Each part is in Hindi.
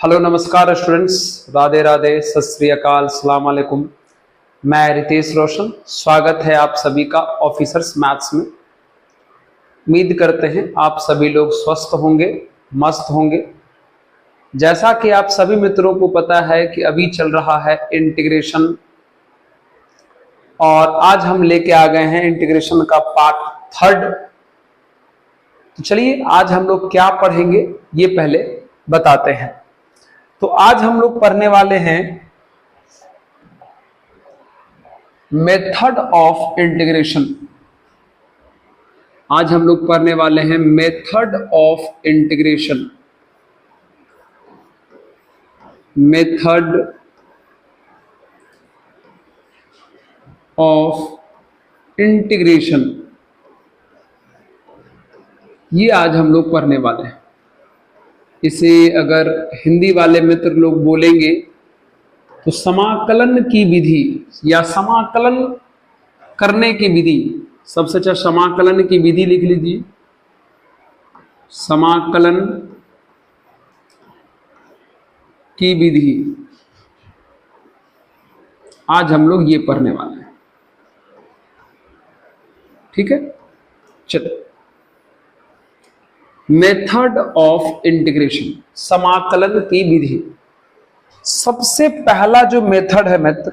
हेलो नमस्कार स्टूडेंट्स, राधे राधे, सत श्री अकाल, सलाम अलैकुम। मैं रितेश रोशन, स्वागत है आप सभी का ऑफिसर्स मैथ्स में। उम्मीद करते हैं आप सभी लोग स्वस्थ होंगे, मस्त होंगे। जैसा कि आप सभी मित्रों को पता है कि अभी चल रहा है इंटीग्रेशन, और आज हम लेके आ गए हैं इंटीग्रेशन का पार्ट 3। तो चलिए आज हम लोग क्या पढ़ेंगे ये पहले बताते हैं। तो आज हम लोग पढ़ने वाले हैं मेथड ऑफ इंटीग्रेशन। आज हम लोग पढ़ने वाले हैं method of integration. Method of integration, ये आज हम लोग पढ़ने वाले हैं। इसे अगर हिंदी वाले मित्र लोग बोलेंगे तो समाकलन की विधि या समाकलन करने की विधि। सबसे अच्छा समाकलन की विधि लिख लीजिए, समाकलन की विधि। आज हम लोग ये पढ़ने वाले हैं, ठीक है। चलो, मेथड ऑफ इंटीग्रेशन, समाकलन की विधि। सबसे पहला जो मेथड है मित्र,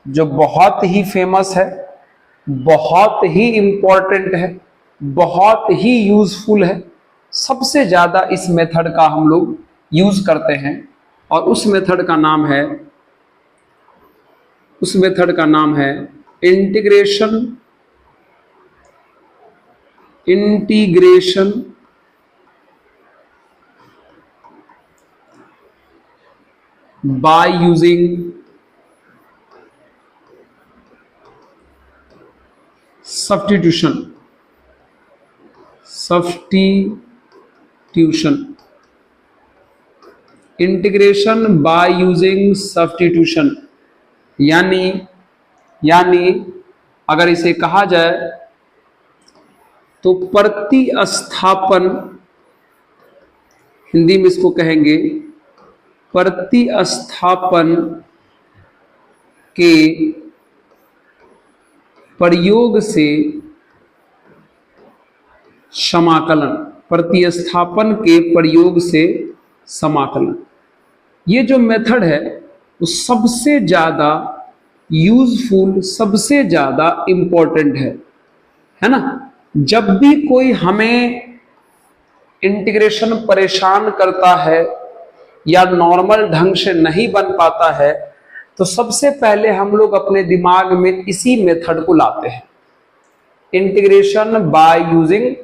जो बहुत ही फेमस है, बहुत ही इंपॉर्टेंट है, बहुत ही यूजफुल है, सबसे ज्यादा इस मेथड का हम लोग यूज करते हैं, और उस मेथड का नाम है integration by using substitution। Integration by using substitution, यानी अगर इसे कहा जाए तो प्रतिस्थापन, हिंदी में इसको कहेंगे प्रतिस्थापन के प्रयोग से समाकलन। प्रतिस्थापन के प्रयोग से समाकलन, ये जो मेथड है वो सबसे ज्यादा यूजफुल, सबसे ज्यादा इंपॉर्टेंट है ना। जब भी कोई हमें इंटीग्रेशन परेशान करता है या नॉर्मल ढंग से नहीं बन पाता है, तो सबसे पहले हम लोग अपने दिमाग में इसी मेथड को लाते हैं, इंटीग्रेशन बाय यूजिंग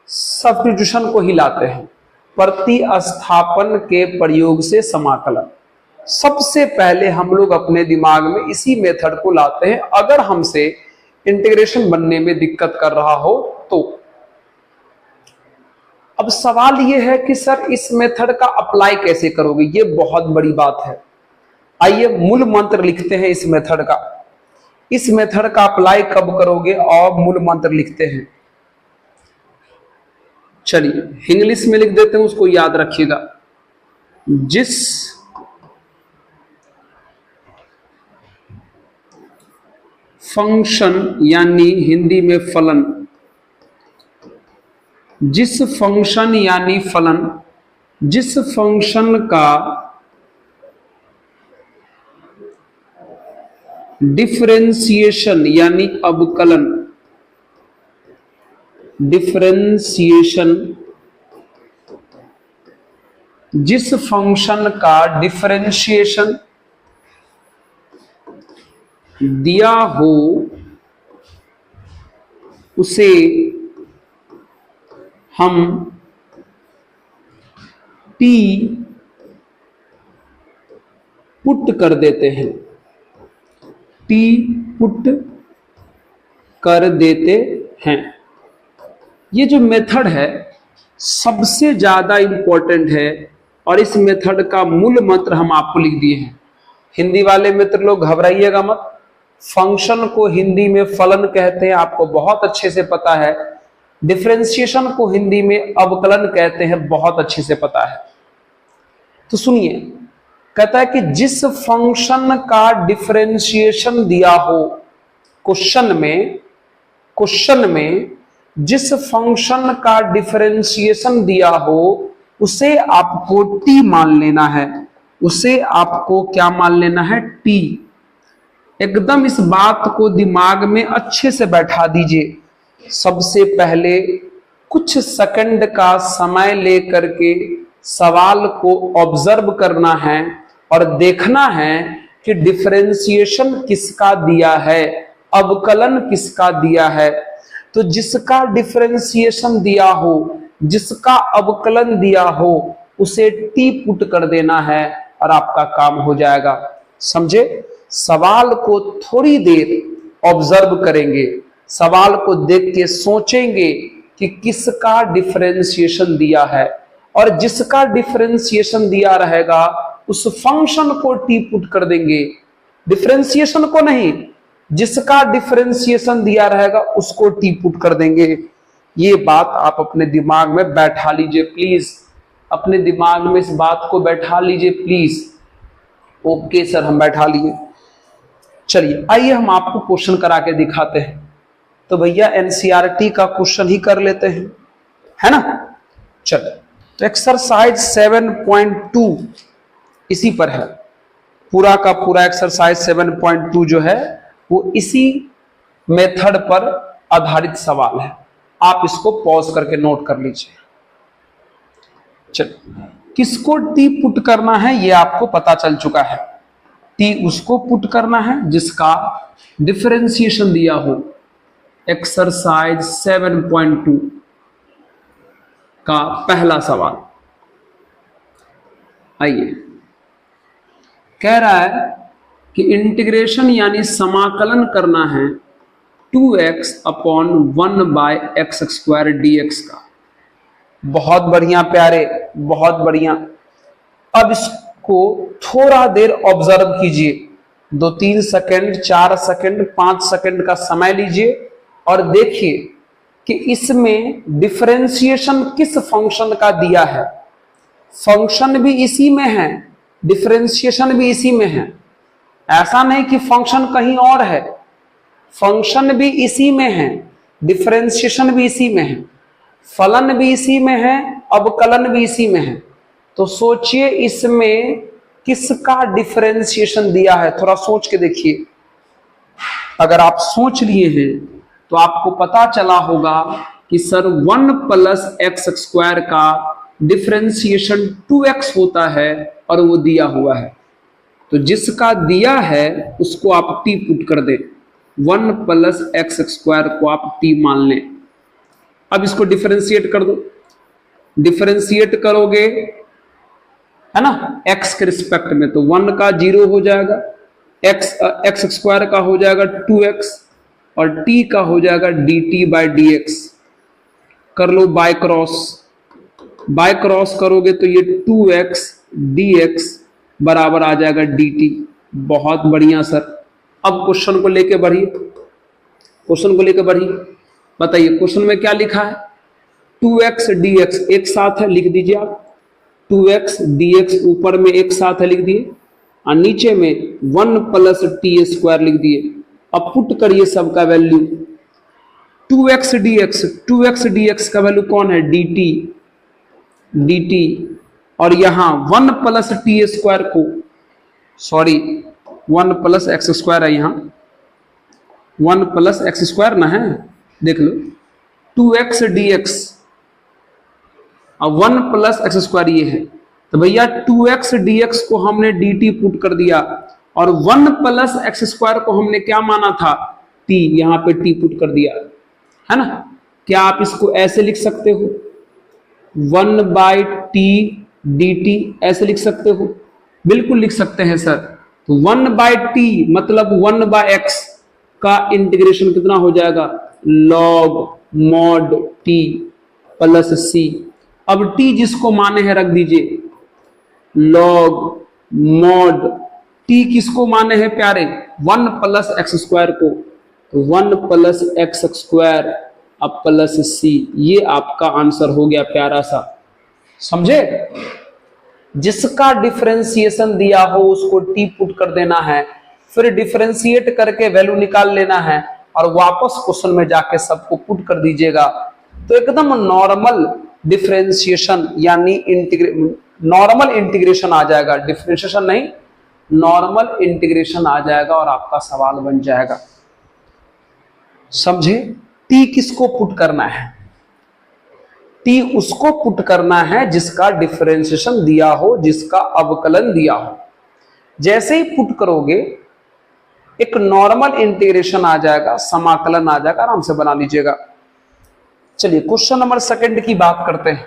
सब्स्टिट्यूशन को ही लाते हैं। प्रतिस्थापन के प्रयोग से समाकलन, सबसे पहले हम लोग अपने दिमाग में इसी मेथड को लाते हैं अगर हमसे इंटीग्रेशन बनने में दिक्कत कर रहा हो तो। अब सवाल यह है कि सर इस मेथड का अप्लाई कैसे करोगे, ये बहुत बड़ी बात है। आइए मूल मंत्र लिखते हैं इस मेथड का। इस मेथड का अप्लाई कब करोगे और मूल मंत्र लिखते हैं। चलिए इंग्लिश में लिख देते हैं, उसको याद रखिएगा। जिस फंक्शन, यानी हिंदी में फलन, जिस फंक्शन यानी फलन, जिस फंक्शन का डिफरेंशिएशन यानी अवकलन, डिफरेंशिएशन, जिस फंक्शन का डिफरेंशिएशन दिया हो उसे हम P पुट कर देते हैं, P पुट कर देते हैं। ये जो मेथड है सबसे ज्यादा इंपॉर्टेंट है, और इस मेथड का मूल मंत्र हम आपको लिख दिए हैं। हिंदी वाले मित्र लोग घबराइएगा मत, फंक्शन को हिंदी में फलन कहते हैं, आपको बहुत अच्छे से पता है। डिफरेंशिएशन को हिंदी में अवकलन कहते हैं, बहुत अच्छे से पता है। तो सुनिए, कहता है कि जिस फंक्शन का डिफरेंशिएशन दिया हो क्वेश्चन में जिस फंक्शन का डिफरेंशिएशन दिया हो उसे आपको t मान लेना है, उसे आपको क्या मान लेना है, t। एकदम इस बात को दिमाग में अच्छे से बैठा दीजिए। सबसे पहले कुछ सेकंड का समय लेकर के सवाल को ऑब्जर्व करना है और देखना है कि डिफरेंशिएशन किसका दिया है, अवकलन किसका दिया है। तो जिसका डिफरेंशिएशन दिया हो, जिसका अवकलन दिया हो, उसे टी पुट कर देना है और आपका काम हो जाएगा। समझे? सवाल को थोड़ी देर ऑब्जर्व करेंगे, सवाल को देख के सोचेंगे कि किसका डिफरेंशिएशन दिया है, और जिसका डिफरेंशिएशन दिया रहेगा उस फंक्शन को टी पुट कर देंगे, डिफरेंशिएशन को नहीं, जिसका डिफरेंशिएशन दिया रहेगा उसको टी पुट कर देंगे। ये बात आप अपने दिमाग में बैठा लीजिए प्लीज, अपने दिमाग में इस बात को बैठा लीजिए प्लीज। ओके सर, हम बैठा लिए। चलिए आइए हम आपको क्वेश्चन करा के दिखाते हैं। तो भैया एनसीईआरटी का क्वेश्चन ही कर लेते हैं, है ना। चलिए, तो एक्सरसाइज 7.2 इसी पर है, पूरा का पूरा एक्सरसाइज 7.2 जो है वो इसी मेथड पर आधारित सवाल है। आप इसको पॉज करके नोट कर लीजिए। चलिए, किसको टी पुट करना है ये आपको पता चल चुका है। टी उसको पुट करना है जिसका डिफरेंशिएशन दिया हो। एक्सरसाइज 7.2 का पहला सवाल, आइए, कह रहा है कि इंटीग्रेशन यानी समाकलन करना है 2x अपॉन 1/x² dx का। बहुत बढ़िया प्यारे, बहुत बढ़िया। अब इसको थोड़ा देर ऑब्जर्व कीजिए, 2-3 सेकंड, 4 सेकंड, 5 सेकंड का समय लीजिए और देखिए कि इसमें डिफरेंशिएशन किस फंक्शन का दिया है। फंक्शन भी इसी में है, डिफरेंशिएशन भी इसी में है, ऐसा नहीं कि फंक्शन कहीं और है। फंक्शन भी इसी में है, डिफरेंशिएशन भी इसी में है, फलन भी इसी में है, अवकलन भी इसी में है। तो सोचिए इसमें किसका डिफरेंशिएशन दिया है, थोड़ा सोच के देखिए। अगर आप सोच लिए हैं तो आपको पता चला होगा कि सर 1+x² का डिफरेंशिएशन 2x होता है और वो दिया हुआ है। तो जिसका दिया है उसको आप t पुट कर दें, 1+x² को आप t मान लें। अब इसको डिफरेंशिएट कर दो, डिफरेंशिएट करोगे है ना x के रिस्पेक्ट में, तो 1 का 0 हो जाएगा, x² का हो जाएगा 2x और t का हो जाएगा dt/dx। कर लो बाय क्रॉस, बाय क्रॉस करोगे तो ये 2x dx बराबर आ जाएगा dt। बहुत बढ़िया सर। अब क्वेश्चन को लेके बढ़िए, क्वेश्चन को लेके बढ़िए। बताइए क्वेश्चन में क्या लिखा है, 2x dx एक साथ है, लिख दीजिए आप। 2x dx ऊपर में एक साथ है, लिख दिए, और नीचे में 1+t² लिख दिए। अब पुट करिए सबका वैल्यू। 2x dx का वैल्यू कौन है, dt, और यहां 1+t² को, सॉरी 1+x² है, यहां 1+x² ना है, देख लो। 2x dx और 1+x² ये है, तो भैया 2x dx को हमने dt पुट कर दिया और 1+x² को हमने क्या माना था, t, यहां पे t पुट कर दिया, है ना। क्या आप इसको ऐसे लिख सकते हो, 1/t dt ऐसे लिख सकते हो? बिल्कुल लिख सकते हैं सर। तो 1/t मतलब 1/x का इंटीग्रेशन कितना हो जाएगा, log mod t plus c। अब t जिसको माने हैं रख दीजिए, log mod t किसको माने हैं प्यारे, 1+x² को, तो 1+x² अब प्लस c। ये आपका आंसर हो गया प्यारा सा, समझे। जिसका डिफरेंशिएशन दिया हो उसको टी पुट कर देना है, फिर डिफरेंशिएट करके वैल्यू निकाल लेना है और वापस क्वेश्चन में जाके सबको पुट कर दीजिएगा। तो एकदम नॉर्मल डिफरेंशिएशन यानी नॉर्मल इंटीग्रेशन आ जाएगा, डिफरेंशिएशन नहीं, नॉर्मल इंटीग्रेशन आ जाएगा और आपका सवाल बन जाएगा। समझे? टी किसको पुट करना है? टी उसको पुट करना है जिसका डिफरेंशिएशन दिया हो, जिसका अवकलन दिया हो। जैसे ही पुट करोगे एक नॉर्मल इंटीग्रेशन आ जाएगा, समाकलन आ जाएगा, आराम से बना लीजिएगा। चलिए क्वेश्चन नंबर सेकंड की बात करते हैं,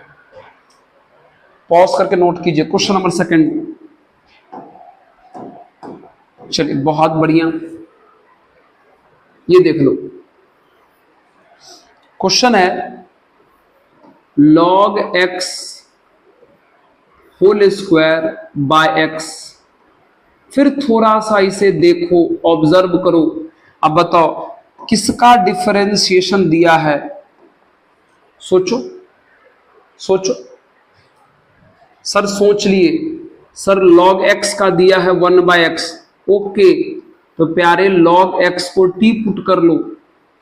पॉज करके नोट कीजिए। क्वेश्चन नंबर सेकंड, चलिए बहुत बढ़िया, ये देख लो। क्वेश्चन है log x whole square by x। फिर थोड़ा सा इसे देखो, ऑब्जर्व करो। अब बताओ किसका डिफरेंशिएशन दिया है? सोचो सोचो सर, सोच लिए सर। log x का दिया है 1/x। ओके, तो प्यारे log x को t पुट कर लो,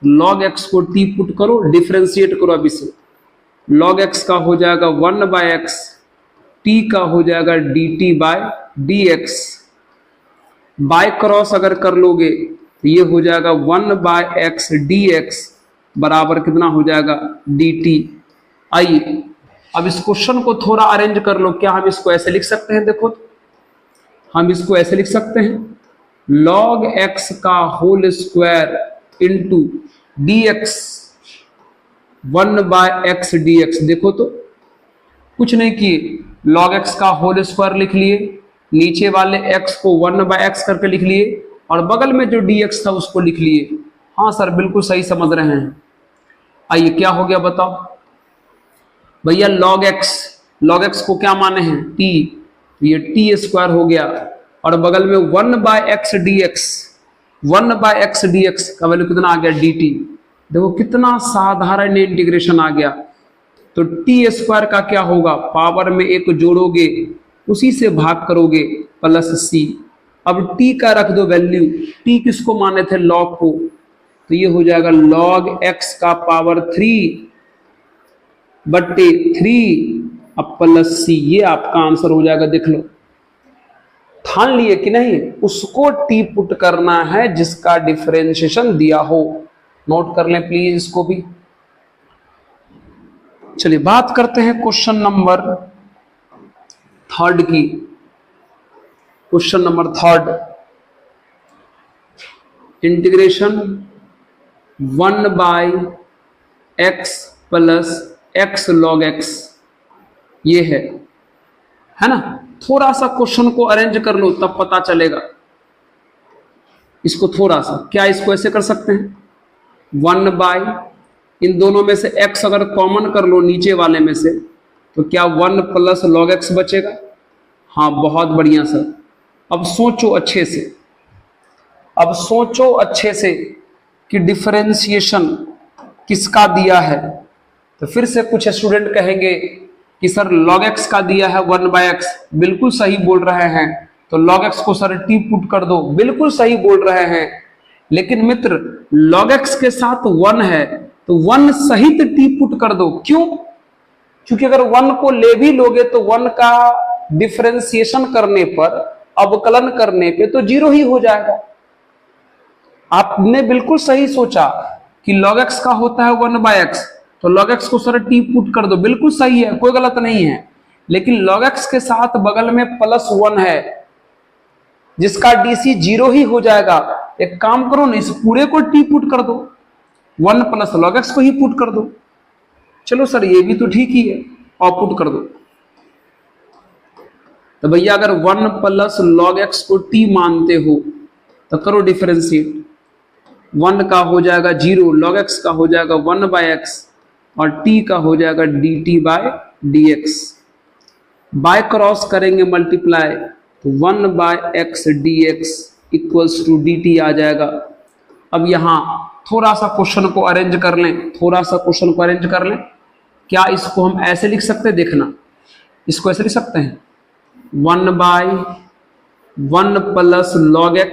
log x को t पुट करो, डिफरेंशिएट करो। अभी से log x का हो जाएगा 1/x, t का हो जाएगा dt/dx। बाय क्रॉस अगर कर लोगे तो ये हो जाएगा 1/x dx बराबर कितना हो जाएगा dt। आइए अब इस क्वेश्चन को थोड़ा अरेंज कर लो। क्या हम इसको ऐसे लिख सकते हैं? देखो हम इसको ऐसे लिख सकते हैं, log x का whole square into dx 1/x dx। देखो तो कुछ नहीं किए, log x का होल स्क्वायर लिख लिए, नीचे वाले x को 1/x करके लिख लिए और बगल में जो dx था उसको लिख लिए। हाँ सर बिल्कुल सही समझ रहे हैं। आइए क्या हो गया बताओ भैया। log x को क्या माने हैं? t, ये t स्क्वायर हो गया और बगल में 1/x dx, 1/x dx का वैल्यू कितना आ गया dt। देखो कितना साधारण इंटीग्रेशन आ गया। तो टी स्क्वायर का क्या होगा? पावर में एक जोड़ोगे, उसी से भाग करोगे, प्लस सी। अब टी का रख दो वैल्यू, टी किसको माने थे? लॉग को, तो ये हो जाएगा log x का पावर 3/3 अब प्लस सी। ये आपका आंसर हो जाएगा। देख लो, ठान लिए कि नहीं? उसको टी पुट करना है जिसका डिफरेंशिएशन दिया हो। नोट कर लें प्लीज इसको भी। चलिए बात करते हैं क्वेश्चन नंबर थर्ड की। Question number third, integration 1/x plus x log x, ये है ना। थोड़ा सा क्वेश्चन को अरेंज कर लो तब पता चलेगा। इसको थोड़ा सा, क्या इसको ऐसे कर सकते हैं? 1/, इन दोनों में से x अगर कॉमन कर लो नीचे वाले में से, तो क्या 1 प्लस log x बचेगा? हाँ बहुत बढ़िया सर। अब सोचो अच्छे से, अब सोचो अच्छे से कि डिफरेंशिएशन किसका दिया है। तो फिर से कुछ स्टूडेंट कहेंगे कि सर log x का दिया है 1/x। बिल्कुल सही बोल रहे हैं, तो log x को सर t पुट कर दो, बिल्कुल सही बोल रहे हैं। लेकिन मित्र log x के साथ 1 है तो 1 सहित t पुट कर दो। क्यों? क्योंकि अगर 1 को ले भी लोगे तो 1 का डिफरेंशिएशन करने पर, अवकलन करने पे तो 0 ही हो जाएगा। आपने बिल्कुल सही सोचा कि log x का होता है 1/x, तो log x को सर t पुट कर दो, बिल्कुल सही है, कोई गलत नहीं है। लेकिन log x के साथ बगल में +1 है जिसका dc 0 ही हो जाएगा। एक काम करो ना, इस पूरे को t पुट कर दो, 1 प्लस log x को ही पुट कर दो। चलो सर ये भी तो ठीक ही है, और पुट कर दो। तो भैया अगर 1 प्लस log x को t मानते हो तो करो डिफरेंशिएट। 1 का हो जाएगा 0, log x का हो जाएगा 1/x और t का हो जाएगा dt/dx। बाय क्रॉस करेंगे मल्टीप्लाई, तो 1/x dx equals to dt आ जाएगा। अब यहां थोड़ा सा क्वेश्चन को अरेंज कर लें, थोड़ा सा क्वेश्चन को अरेंज कर लें। क्या इसको हम ऐसे लिख सकते हैं? देखना, इसको ऐसे लिख सकते हैं, 1/1 प्लस log x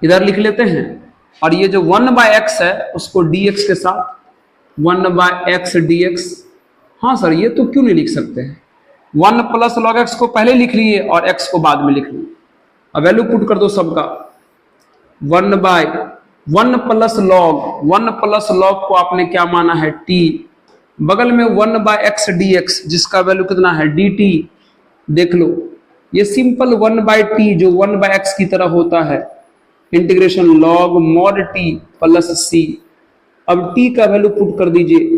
इधर लिख लेते हैं, और ये जो 1/x है उसको dx के साथ 1/x dx। हाँ सर, ये तो क्यों नहीं लिख सकते हैं? 1 प्लस log x को पहले लिख लिए और x को बाद में लिख लिए। अब वैल्यू पुट कर दो सबका। 1/1 प्लस log को आपने क्या माना है? t। बगल में 1/x dx जिसका वैल्यू कितना है? dt। देख लो, ये सिंपल 1/t जो 1/x की तरह होता है, integration log mod t plus c। अब t का वैल्यू पुट कर दीजिए।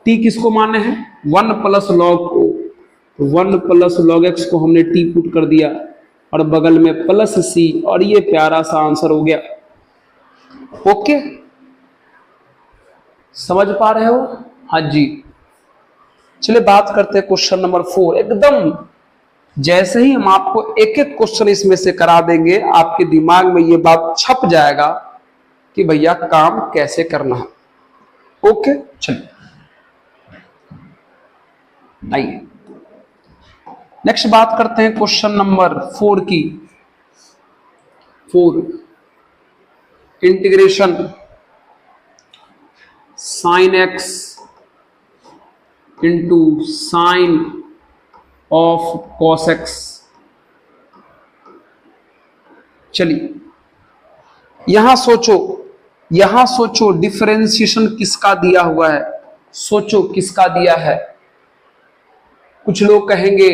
t किसको माने हैं? 1 प्लस log को। तो 1 प्लस log x को हमने t पुट कर दिया और बगल में प्लस c, और ये प्यारा सा आंसर हो गया। ओके, समझ पा रहे हो? हाँ जी। चलिए बात करते हैं क्वेश्चन नंबर 4। एकदम जैसे ही हम आपको एक एक क्वेश्चन इसमें से करा देंगे, आपके दिमाग में ये बात छप जाएगा कि भैया काम कैसे करना है। ओके, चलिए आइए नेक्स्ट बात करते हैं क्वेश्चन नंबर 4 की। 4 integration sine x into sine of cos x। चलिए यहां सोचो डिफरेंशिएशन किसका दिया हुआ है? सोचो किसका दिया है। कुछ लोग कहेंगे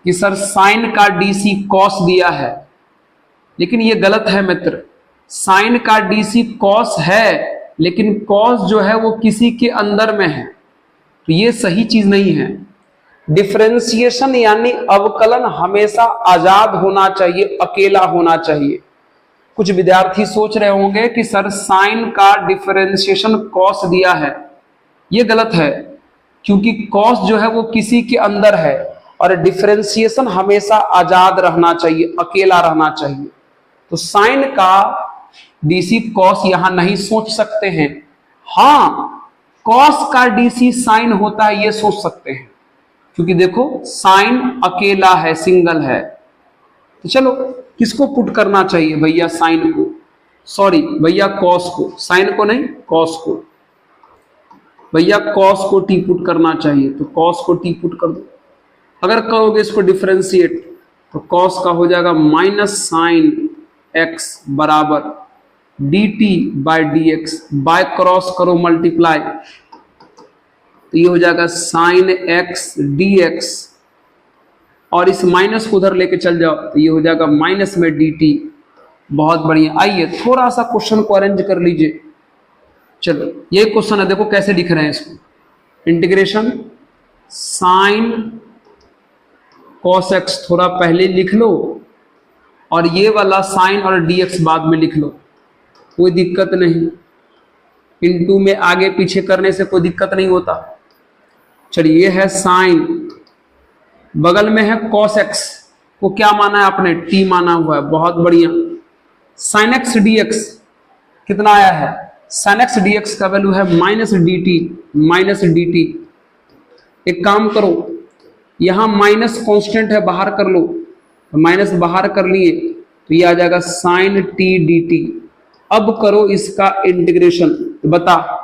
कि सर साइन का डीसी कॉस दिया है, लेकिन ये गलत है मित्र। साइन का डीसी कॉस है, लेकिन कॉस जो है वो किसी के अंदर में है, तो ये सही चीज नहीं है। डिफरेंशिएशन यानी अवकलन हमेशा आजाद होना चाहिए, अकेला होना चाहिए। कुछ विद्यार्थी सोच रहे होंगे कि सर साइन का डिफरेंशिएशन कॉस दिया है, ये गलत है, क्योंकि कॉस जो है वो किसी के अंदर है और डिफरेंशिएशन हमेशा आजाद रहना चाहिए, अकेला रहना चाहिए। तो साइन का डीसी कॉस यहां नहीं सोच सकते हैं। हां, कॉस का डीसी साइन होता है, ये सोच सकते हैं, क्योंकि देखो साइन अकेला है, सिंगल है। तो चलो किसको पुट करना चाहिए भैया? साइन को, सॉरी भैया कॉस को, साइन को नहीं कॉस को। भैया कॉस को टी पुट करना चाहिए, तो कॉस को टी पुट कर दो। अगर कहोगे इसको डिफरेंशिएट, तो कॉस का हो जाएगा माइनस साइन एक्स बराबर D T by D x. By cross करो मल्टीप्लाई, तो ये हो जाएगा साइन एक्स डी एक्स, और इस माइनस को उधर लेके चल जाओ तो ये हो जाएगा माइनस में डी टी। बहुत बढ़िया। आइए थोड़ा सा क्वेश्चन को अरेंज कर लीजिए। चलो ये क्वेश्चन है, देखो कैसे लिख रहे हैं इसको। इंटीग्रेशन साइन कॉस एक्स थोड़ा पहले लिख लो, और ये वाला साइन और dx बाद में लिख लो, कोई दिक्कत नहीं। इनटू में आगे पीछे करने से कोई दिक्कत नहीं होता। चलिए ये है साइन, बगल में है कॉस एक्स, को क्या माना है आपने? t माना हुआ है। बहुत बढ़िया। साइन एक्स dx कितना आया है? साइन एक्स dx का वैल्यू है माइनस डी टी। एक काम करो, यहां माइनस कांस्टेंट है, बाहर कर लो, तो माइनस बाहर कर लिए तो ये आ जाएगा साइन टी डी टी। अब करो इसका इंटीग्रेशन, तो बता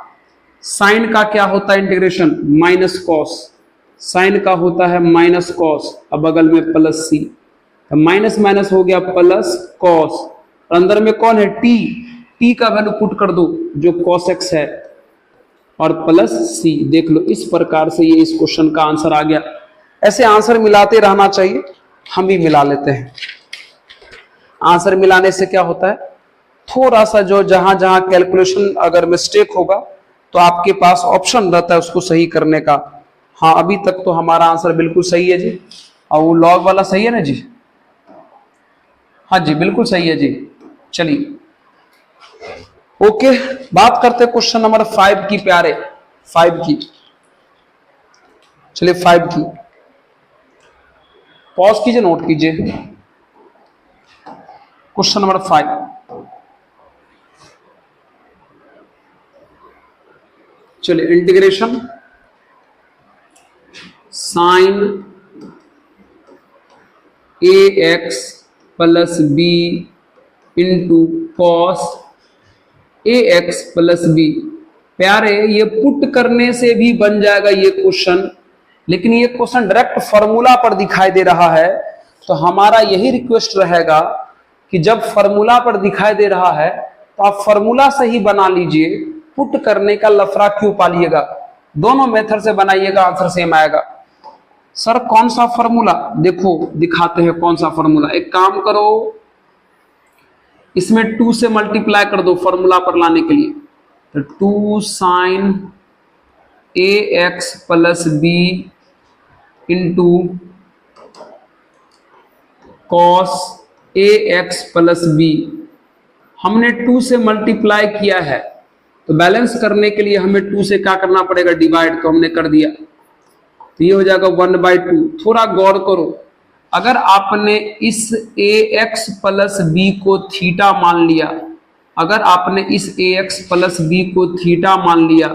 साइन का क्या होता है इंटीग्रेशन? Minus cos. साइन का होता है माइनस कॉस, अब बगल में प्लस सी, तो माइनस माइनस हो गया प्लस कॉस, और अंदर में कौन है? टी। टी का वैल्यू पुट कर दो जो कॉस एक्स है, और प्लस सी। देख लो इस प्रकार से ये इस क्वेश्चन का आंसर आ गया। ऐसे आंसर मिलाते रहना चाहिए, हम भी मिला लेते हैं। आंसर मिलाने से क्या होता है, थोड़ा सा जो जहां जहां कैलकुलेशन अगर मिस्टेक होगा तो आपके पास ऑप्शन रहता है उसको सही करने का। हाँ अभी तक तो हमारा आंसर बिल्कुल सही है जी, और वो लॉग वाला सही है ना जी? हाँ जी बिल्कुल सही है जी। चलिए ओके, बात करते हैं क्वेश्चन नंबर 5 की प्यारे। 5 की, चलिए 5 की पॉज कीजिए, नोट कीजिए। क्वेश्चन नंबर 5, चलिए integration sine a x plus b into cos a x plus b. प्यारे ये पुट करने से भी बन जाएगा ये क्वेश्चन, लेकिन ये क्वेश्चन डायरेक्ट फॉर्मूला पर दिखाई दे रहा है, तो हमारा यही रिक्वेस्ट रहेगा कि जब फॉर्मूला पर दिखाई दे रहा है तो आप फॉर्मूला से ही बना लीजिए, पुट करने का लफड़ा क्यों पालिएगा। दोनों मेथड से बनाइएगा, आंसर सेम आएगा। सर कौन सा फॉर्मूला, देखो दिखाते हैं कौन सा फॉर्मूला। एक काम करो, इसमें 2 से मल्टीप्लाई कर दो फॉर्मूला पर लाने के लिए, तो 2 sine a x plus b into cos a x plus b. हमने 2 से मल्टीप्लाई किया है, तो बैलेंस करने के लिए हमें 2 से क्या करना पड़ेगा, डिवाइड, को हमने कर दिया, तो ये हो जाएगा 1/2। थोड़ा गौर करो, अगर आपने इस ए एक्स प्लस बी को थीटा मान लिया, अगर आपने इस ए एक्स प्लस बी को थीटा मान लिया,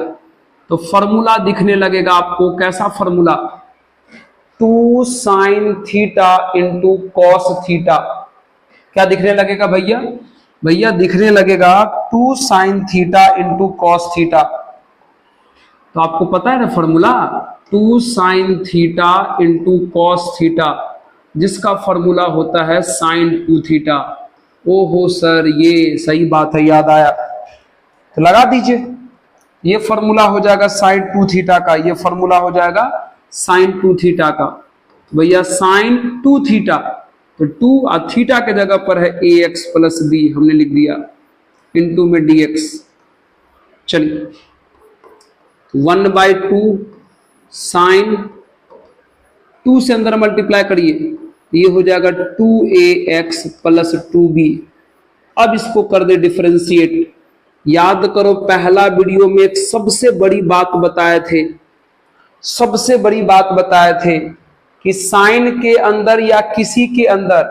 तो फॉर्मूला दिखने लगेगा आपको, कैसा formula, 2 sine theta into cos theta. क्या दिखने लगेगा भैया, भैया दिखने लगेगा 2 sine theta into cos theta. तो आपको पता है ना formula, 2 sine theta into cos theta, जिसका फॉर्मूला होता है साइन 2 थीटा। ओहो सर ये सही बात है, याद आया, तो लगा दीजिए, ये फॉर्मूला हो जाएगा साइन 2 थीटा का, ये फॉर्मूला हो जाएगा साइन 2 थीटा का। भैया साइन 2 थीटा, तो 2 और थीटा के जगह पर है ए एक्स प्लस बी, हमने लिख दिया, इंटू में डी एक्स। चलिए 1/2 साइन 2 से अंदर मल्टीप्लाई करिए, ये हो जाएगा 2ax प्लस 2b। अब इसको कर दे डिफरेंशिएट। याद करो पहला वीडियो में एक सबसे बड़ी बात बताए थे, सबसे बड़ी बात बताए थे कि साइन के अंदर या किसी के अंदर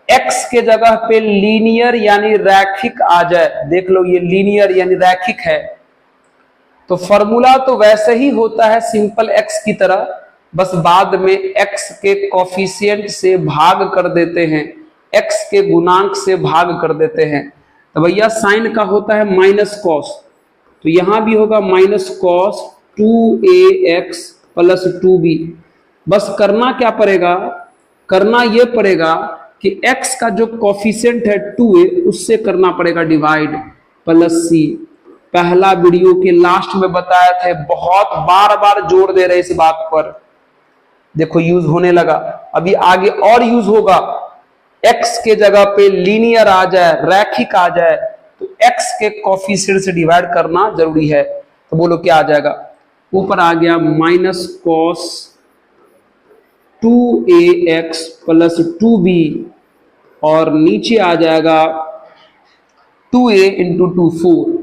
x के जगह पे लीनियर यानी रैखिक आ जाए, देख लो ये लीनियर यानी रैखिक है, तो फॉर्मूला तो वैसे ही होता है सिंपल x की तरह, बस बाद में x के कोफिशिएंट से भाग कर देते हैं, x के गुणांक से भाग कर देते हैं। तो भैया साइन का होता है माइनस कॉस, तो यहां भी होगा minus cos 2ax plus 2b। बस करना क्या पड़ेगा, करना यह पड़ेगा कि x का जो कोफिशिएंट है 2a, उससे करना पड़ेगा डिवाइड, प्लस c। पहला वीडियो के लास्ट में बताया थे, बहुत बार बार जोर दे रहे इस बात पर, देखो यूज होने लगा, अभी आगे और यूज होगा। x के जगह पे लीनियर आ जाए, रैखिक आ जाए, तो x के कोफिशिएंट से डिवाइड करना जरूरी है। तो बोलो क्या आ जाएगा, ऊपर आ गया minus cos 2ax plus 2b, और नीचे आ जाएगा 2a इंटू 2 4।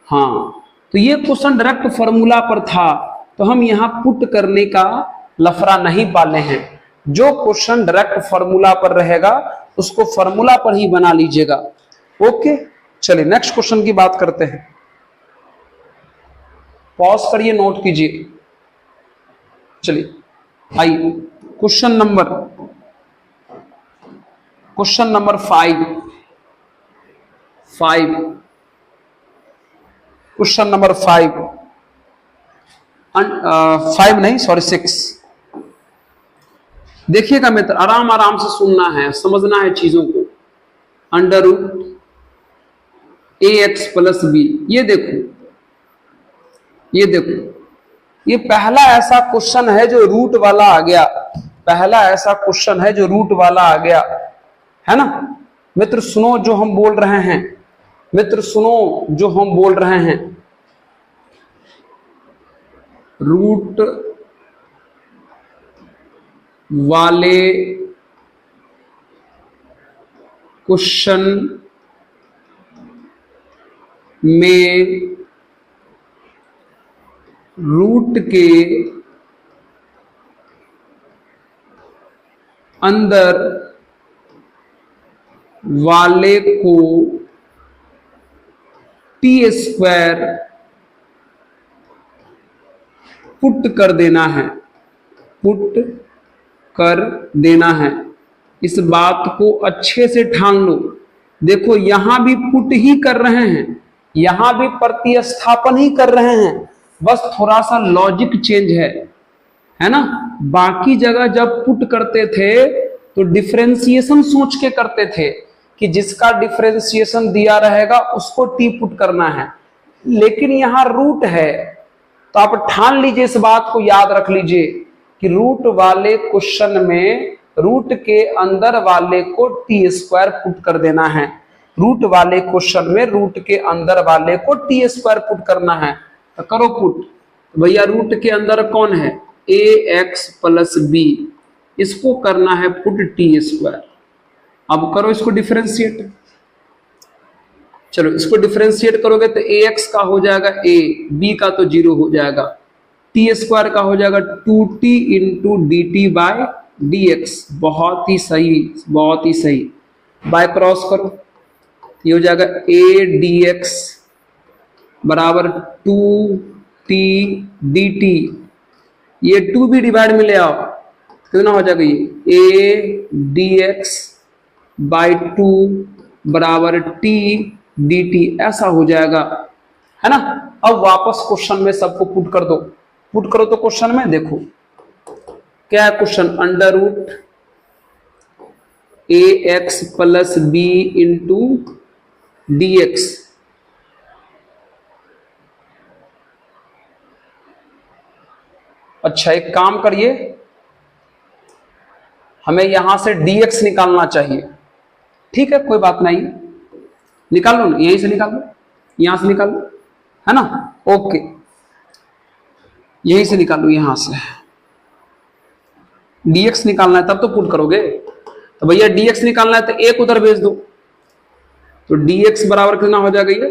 हाँ, तो ये क्वेश्चन डायरेक्ट फॉर्मूला पर था, तो हम यहां पुट करने का लफड़ा नहीं पाले हैं। जो क्वेश्चन डायरेक्ट फॉर्मूला पर रहेगा उसको फॉर्मूला पर ही बना लीजिएगा। ओके, चलिए नेक्स्ट क्वेश्चन की बात करते हैं। पॉज करिए, नोट कीजिए। चलिए आइए क्वेश्चन नंबर 5। क्वेश्चन नंबर 5 नहीं सॉरी 6। देखिएगा मित्र, आराम आराम से सुनना है, समझना है चीजों को। Under root a x plus B, ये देखो, ये देखो, ये पहला ऐसा क्वेश्चन है जो रूट वाला आ गया, पहला ऐसा क्वेश्चन है जो रूट वाला आ गया, है ना मित्र। सुनो जो हम बोल रहे हैं, मित्र सुनो जो हम बोल रहे हैं, रूट वाले क्वेश्चन में रूट के अंदर वाले को t² पुट कर देना है, पुट कर देना है। इस बात को अच्छे से ठान लो। देखो यहां भी पुट ही कर रहे हैं, यहां भी प्रतिस्थापन ही कर रहे हैं, बस थोड़ा सा लॉजिक चेंज है ना। बाकी जगह जब पुट करते थे तो डिफरेंशिएशन सोच के करते थे कि जिसका डिफरेंशिएशन दिया रहेगा उसको टी पुट करना है, लेकिन यहां रूट है तो आप ठान लीजिए, इस बात को याद रख लीजिए कि रूट वाले क्वेश्चन में रूट के अंदर वाले को टी स्क्वायर पुट कर देना है। रूट वाले क्वेश्चन में रूट के अंदर वाले को टी स्क्वायर पुट करना है, तो करो पुट। तो भैया रूट के अंदर कौन है, ए एक्स प्लस बी, इसको करना है पुट टी स्क्वायर। अब करो इसको डिफरेंशिएट। चलो इसको डिफरेंशिएट करोगे तो ए एक्स का हो जाएगा ए, बी का तो 0 हो जाएगा, टी स्क्वायर का हो जाएगा 2t into d t by d x. बहुत ही सही, बहुत ही सही। बाय क्रॉस करो, ये हो जाएगा ए डी एक्स बराबर 2t डी टी। ये 2 भी डिवाइड में ले आओ, कितना हो जाएगा, ये ए डी एक्स बाई 2 बराबर टी डी टी, ऐसा हो जाएगा, है ना। अब वापस क्वेश्चन में सबको पुट कर दो। पुट करो तो क्वेश्चन में देखो क्या है question, under root a x plus b into d x. अच्छा एक काम करिए, हमें यहां से dx निकालना चाहिए, ठीक है कोई बात नहीं, निकाल लो, यहीं से निकाल लो, यहां से निकाल लो, है ना, ओके यहीं से निकालो, यहां से dx निकालना है तब तो पुट करोगे। तो भैया dx निकालना है तो एक उधर भेज दो, तो dx बराबर कितना हो जाएगा,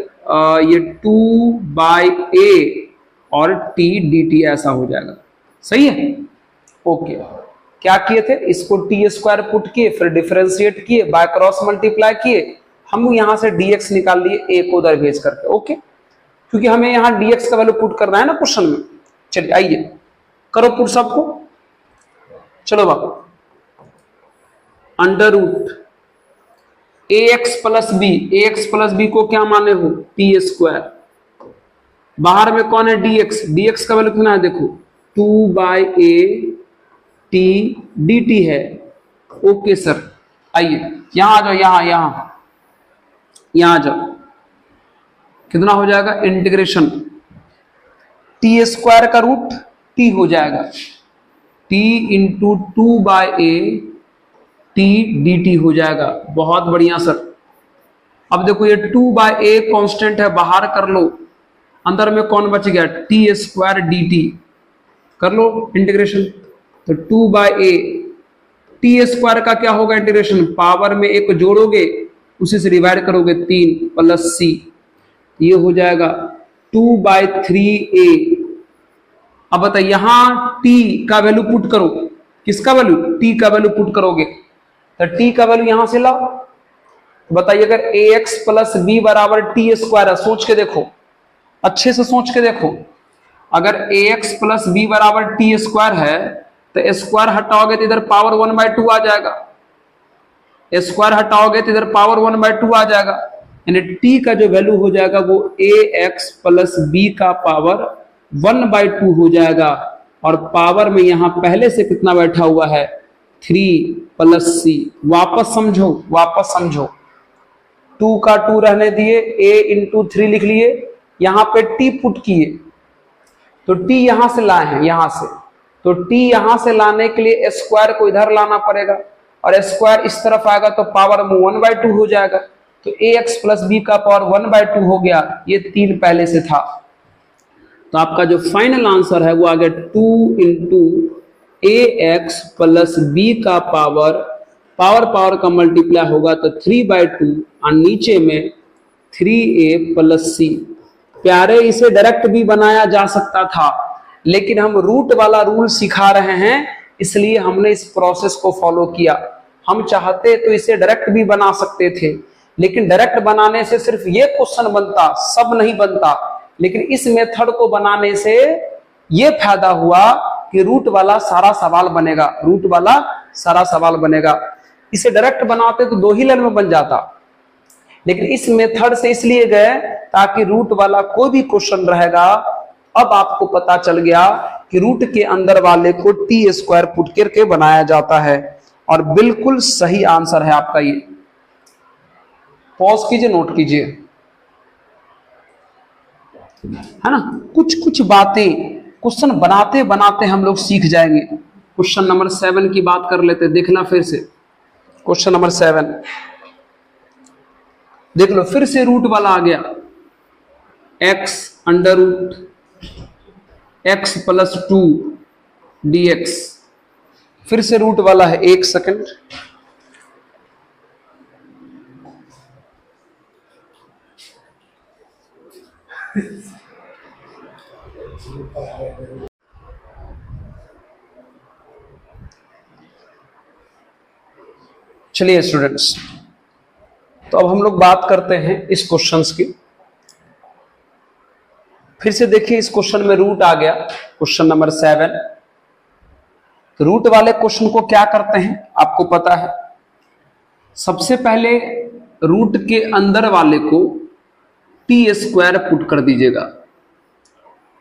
ये 2 बाई ए और t dt ऐसा हो जाएगा, सही है, ओके। क्या किए थे, इसको टी स्क्वायर पुट किए, फिर डिफरेंशिएट किए, बाय क्रॉस मल्टीप्लाई किए, हम यहां से dx निकाल लिए ए को उधर भेज करके, ओके, क्योंकि हमें यहां dx का वैल्यू पुट करना है ना क्वेश्चन में। चलिए आइए करो पुट सबको। चलो बाबू, under root a x plus B, A x plus B को क्या माने हो, टी स्क्वायर, बाहर में कौन है dx, dx का वैल्यू कितना है देखो 2 by A T D T है, ओके सर। आइए यहां आ जाओ, यहां आ जाओ, कितना हो जाएगा इंटीग्रेशन, टी स्क्वायर का रूट टी हो जाएगा, T into 2 by A T D T हो जाएगा, बहुत बढ़िया सर। अब देखो ये 2 बाई ए कॉन्स्टेंट है, बाहर कर लो, अंदर में कौन बच गया, टी स्क्वायर डी टी, कर लो इंटीग्रेशन। तो 2 बाई ए टी स्क्वायर का क्या होगा इंटीग्रेशन, पावर में एक जोड़ोगे उसी से डिवाइड करोगे 3 प्लस सी, ये हो जाएगा 2 बाई 3a। अब बताइए यहां t का वैल्यू पुट करो, किसका वैल्यू, t का वैल्यू पुट करोगे तो t का वैल्यू यहां से लाओ। बताइए अगर ax प्लस बी बराबर टी स्क्वायर है, सोच के देखो, अच्छे से सोच के देखो, अगर ax प्लस बी बराबर टी स्क्वायर है तो स्क्वायर हटाओगे तो इधर पावर 1/2 आ जाएगा, स्क्वायर हटाओगे तो इधर पावर 1/2 आ जाएगा, यानी t का जो वैल्यू हो जाएगा वो ax प्लस बी का पावर 1/2 हो जाएगा, और पावर में यहां पहले से कितना बैठा हुआ है 3 प्लस सी। वापस समझो 2 का 2 रहने दिए, a इंटू 3 लिख लिए, यहां पे t पुट किए, तो t यहां से लाए हैं, यहां से, तो t यहां से लाने के लिए स्क्वायर को इधर लाना पड़ेगा, और स्क्वायर इस तरफ आएगा तो पावर में 1/2 हो जाएगा, तो ax प्लस बी का पावर 1/2 हो गया, ये 3 पहले से था। तो आपका जो फाइनल आंसर है वो आ गया 2 इंटू ax प्लस बी का पावर का मल्टीप्लाई होगा तो 3/2, और नीचे में 3a प्लस सी। प्यारे इसे डायरेक्ट भी बनाया जा सकता था, लेकिन हम रूट वाला रूल सिखा रहे हैं इसलिए हमने इस प्रोसेस को फॉलो किया। हम चाहते तो इसे डायरेक्ट भी बना सकते थे, लेकिन डायरेक्ट बनाने से सिर्फ ये क्वेश्चन बनता, सब नहीं बनता। लेकिन इस मेथड को बनाने से ये फायदा हुआ कि रूट वाला सारा सवाल बनेगा, रूट वाला सारा सवाल बनेगा। इसे डायरेक्ट बनाते तो 2 ही लाइन में बन जाता, लेकिन इस मेथड से इसलिए गए ताकि रूट वाला कोई भी क्वेश्चन रहेगा, अब आपको पता चल गया कि रूट के अंदर वाले को टी स्क्वायर पुट करके बनाया जाता है। और बिल्कुल सही आंसर है आपका ये। पॉज कीजिए, नोट कीजिए, है ना। कुछ कुछ बातें क्वेश्चन बनाते बनाते हम लोग सीख जाएंगे। क्वेश्चन नंबर 7 की बात कर लेते, देखना फिर से। क्वेश्चन नंबर 7 देख लो, फिर से रूट वाला आ गया, x under root x plus 2 dx। फिर से रूट वाला है, 1 सेकंड। चलिए स्टूडेंट्स, तो अब हम लोग बात करते हैं इस क्वेश्चंस की। फिर से देखिए, इस क्वेश्चन में रूट आ गया, क्वेश्चन नंबर 7। तो रूट वाले क्वेश्चन को क्या करते हैं आपको पता है। सबसे पहले रूट के अंदर वाले को टी स्क्वायर पुट कर दीजिएगा।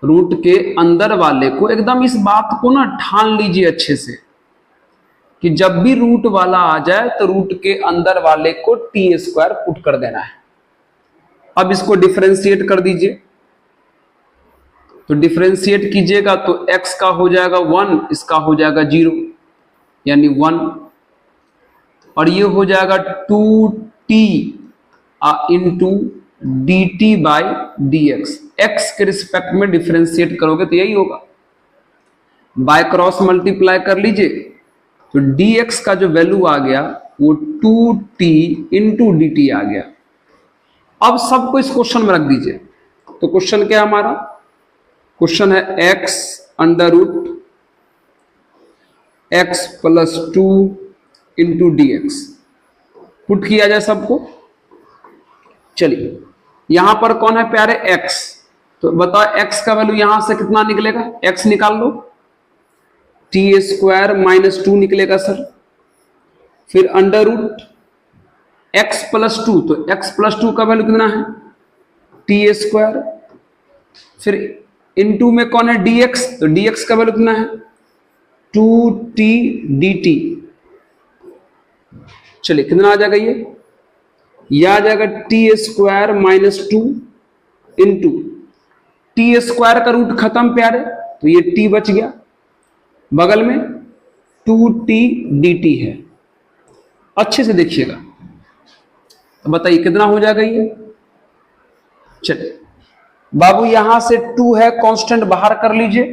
रूट के अंदर वाले को, एकदम इस बात को ना ठान लीजिए अच्छे से कि जब भी रूट वाला आ जाए तो रूट के अंदर वाले को टी स्क्वायर पुट कर देना है। अब इसको डिफरेंशिएट कर दीजिए, तो डिफरेंशिएट कीजिएगा तो x का हो जाएगा 1, इसका हो जाएगा 0 यानी 1, और ये हो जाएगा 2t into d T by D x. X के रिस्पेक्ट में डिफरेंशिएट करोगे तो यही होगा, बाय क्रॉस मल्टीप्लाई कर लीजिए तो dx का जो वैल्यू आ गया वो 2t इंटू डी टी आ गया। अब सबको इस क्वेश्चन में रख दीजिए। तो क्वेश्चन क्या है हमारा? क्वेश्चन है x under root x plus 2 into d x. Put किया जाए सबको। चलिए, यहां पर कौन है प्यारे? x। तो बताओ x का वैल्यू यहां से कितना निकलेगा? x निकाल लो, टी स्क्वायर माइनस 2 निकलेगा सर। फिर अंडर रूट एक्स प्लस 2, तो x प्लस 2 का वैल्यू कितना है? T square. फिर इनटू में कौन है? dx, तो dx का वैल्यू कितना है? 2t dt। चलिए कितना आ जाएगा ये आ जाएगा T square minus 2 into T square का रूट खत्म प्यारे, तो ये t बच गया, बगल में 2t dt है। अच्छे से देखिएगा, तो बताइए कितना हो जाएगा ये? चलिए बाबू, यहां से 2 है कांस्टेंट, बाहर कर लीजिए,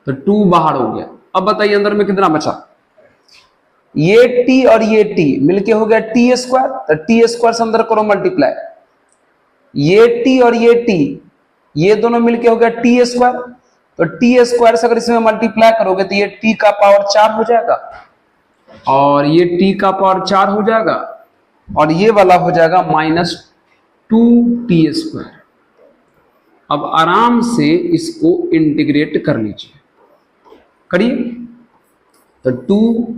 तो 2 बाहर हो गया। अब बताइए अंदर में कितना बचा? ये t और ये t मिलके हो गया टी स्क्वायर, तो टी स्क्वायर से अंदर करो मल्टीप्लाई। ये t और ये t, ये दोनों मिलके हो गया टी स्क्वायर, तो टी स्क्वायर से अगर इसमें मल्टीप्लाई करोगे तो ये t का पावर 4 हो जाएगा, और ये t का पावर 4 हो जाएगा, और ये वाला हो जाएगा माइनस 2t स्क्वायर। अब आराम से इसको इंटीग्रेट कर लीजिए, करिए। तो 2t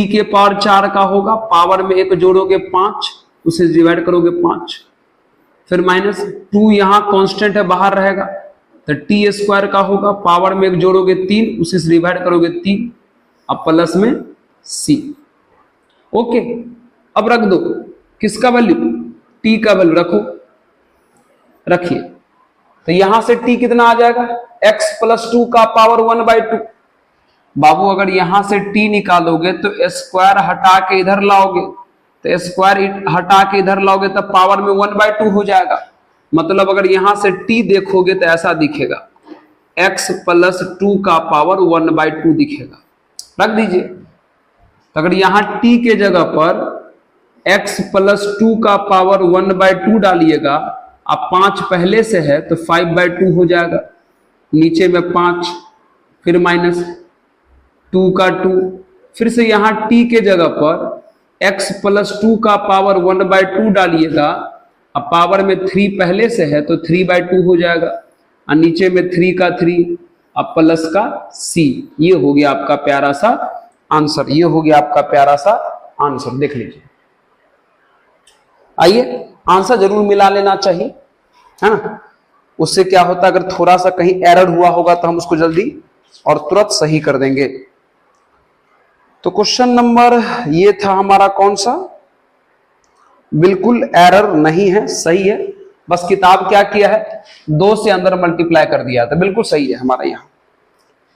के पावर 4 का होगा, पावर में एक जोड़ोगे 5, उसे डिवाइड करोगे 5, फिर माइनस 2 यहां कांस्टेंट है बाहर रहेगा, तो टी स्क्वायर का होगा, पावर में एक जोड़ोगे 3, उसे डिवाइड करोगे 3, अब प्लस में c। ओके, अब रख दो किसका वैल्यू? t का वैल्यू रखो, रखिए। तो यहां से t कितना आ जाएगा? x प्लस 2 का पावर 1/2। बाबू अगर यहां से t निकालोगे तो स्क्वायर हटा के इधर लाओगे, तो स्क्वायर हटा के इधर लाओगे तो पावर में 1/2 हो जाएगा। मतलब अगर यहां से t देखोगे तो ऐसा दिखेगा, x प्लस 2 का पावर 1/2 दिखेगा। रख दीजिए। तो अगर यहां t के जगह पर x प्लस 2 का पावर 1/2 डालिएगा, अब 5 पहले से है तो 5/2 हो जाएगा, नीचे में 5, फिर माइनस 2 का 2, फिर से यहां t के जगह पर x प्लस 2 का पावर 1/2 डालिएगा, अब पावर में 3 पहले से है तो 3/2 हो जाएगा, और नीचे में 3 का 3, अब प्लस का सी, ये हो गया आपका प्यारा सा आंसर, ये हो गया आपका प्यारा सा आंसर। देख लीजिए, आइए आंसर जरूर मिला लेना चाहिए, है ना। उससे क्या होता है, अगर थोड़ा सा कहीं एरर हुआ होगा तो हम उसको जल्दी और तुरंत सही कर देंगे। तो क्वेश्चन नंबर ये था हमारा कौन सा, बिल्कुल एरर नहीं है, सही है। बस किताब क्या किया है, 2 से अंदर मल्टीप्लाई कर दिया था, बिल्कुल सही है हमारा यहाँ।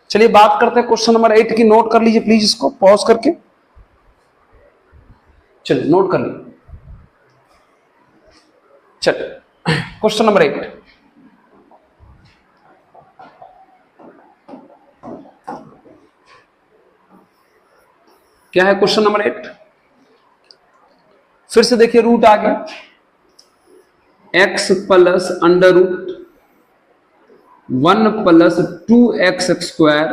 चलिए बात करते हैं क्वेश्चन नंबर 8 की। नोट कर लीजिए प्लीज, इसको पॉज करके, चलिए नोट कर लीजिए। चलिए क्वेश्चन नंबर 8, क्या है क्वेश्चन नंबर 8? फिर से देखिए, रूट आ गया, x plus under root 1 plus 2x square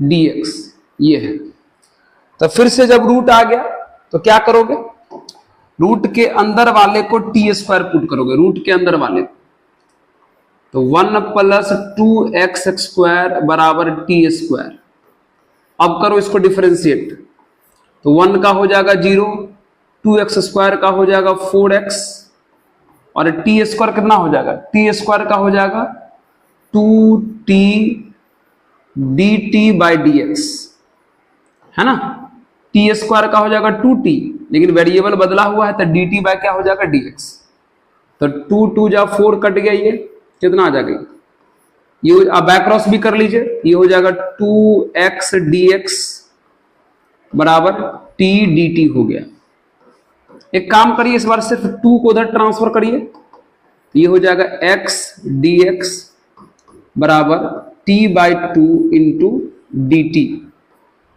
dx, ये है। तो फिर से जब रूट आ गया तो क्या करोगे, रूट के अंदर वाले को टी स्क्वायर पुट करोगे, रूट के अंदर वाले को। तो 1 प्लस 2x स्क्वायर बराबर टी स्क्वायर। अब करो इसको डिफरेंशिएट, तो 1 का हो जाएगा 0, 2x स्क्वायर का हो जाएगा 4x, और टी स्क्वायर कितना हो जाएगा, टी स्क्वायर का हो जाएगा 2t dt बाई dx, है ना। टी स्क्वायर का हो जाएगा 2t, लेकिन वेरिएबल बदला हुआ है तो dt बाय क्या हो जाएगा dx। तो 2 2 जा 4 कट गया, ये कितना आ जाएगा, ये आप बैक क्रॉस भी कर लीजिए, ये हो जाएगा 2x dx बराबर t dt हो गया। एक काम करिए, इस बार सिर्फ 2 को उधर ट्रांसफर करिए, ये हो जाएगा x dx बराबर t बाई 2 इंटू dt।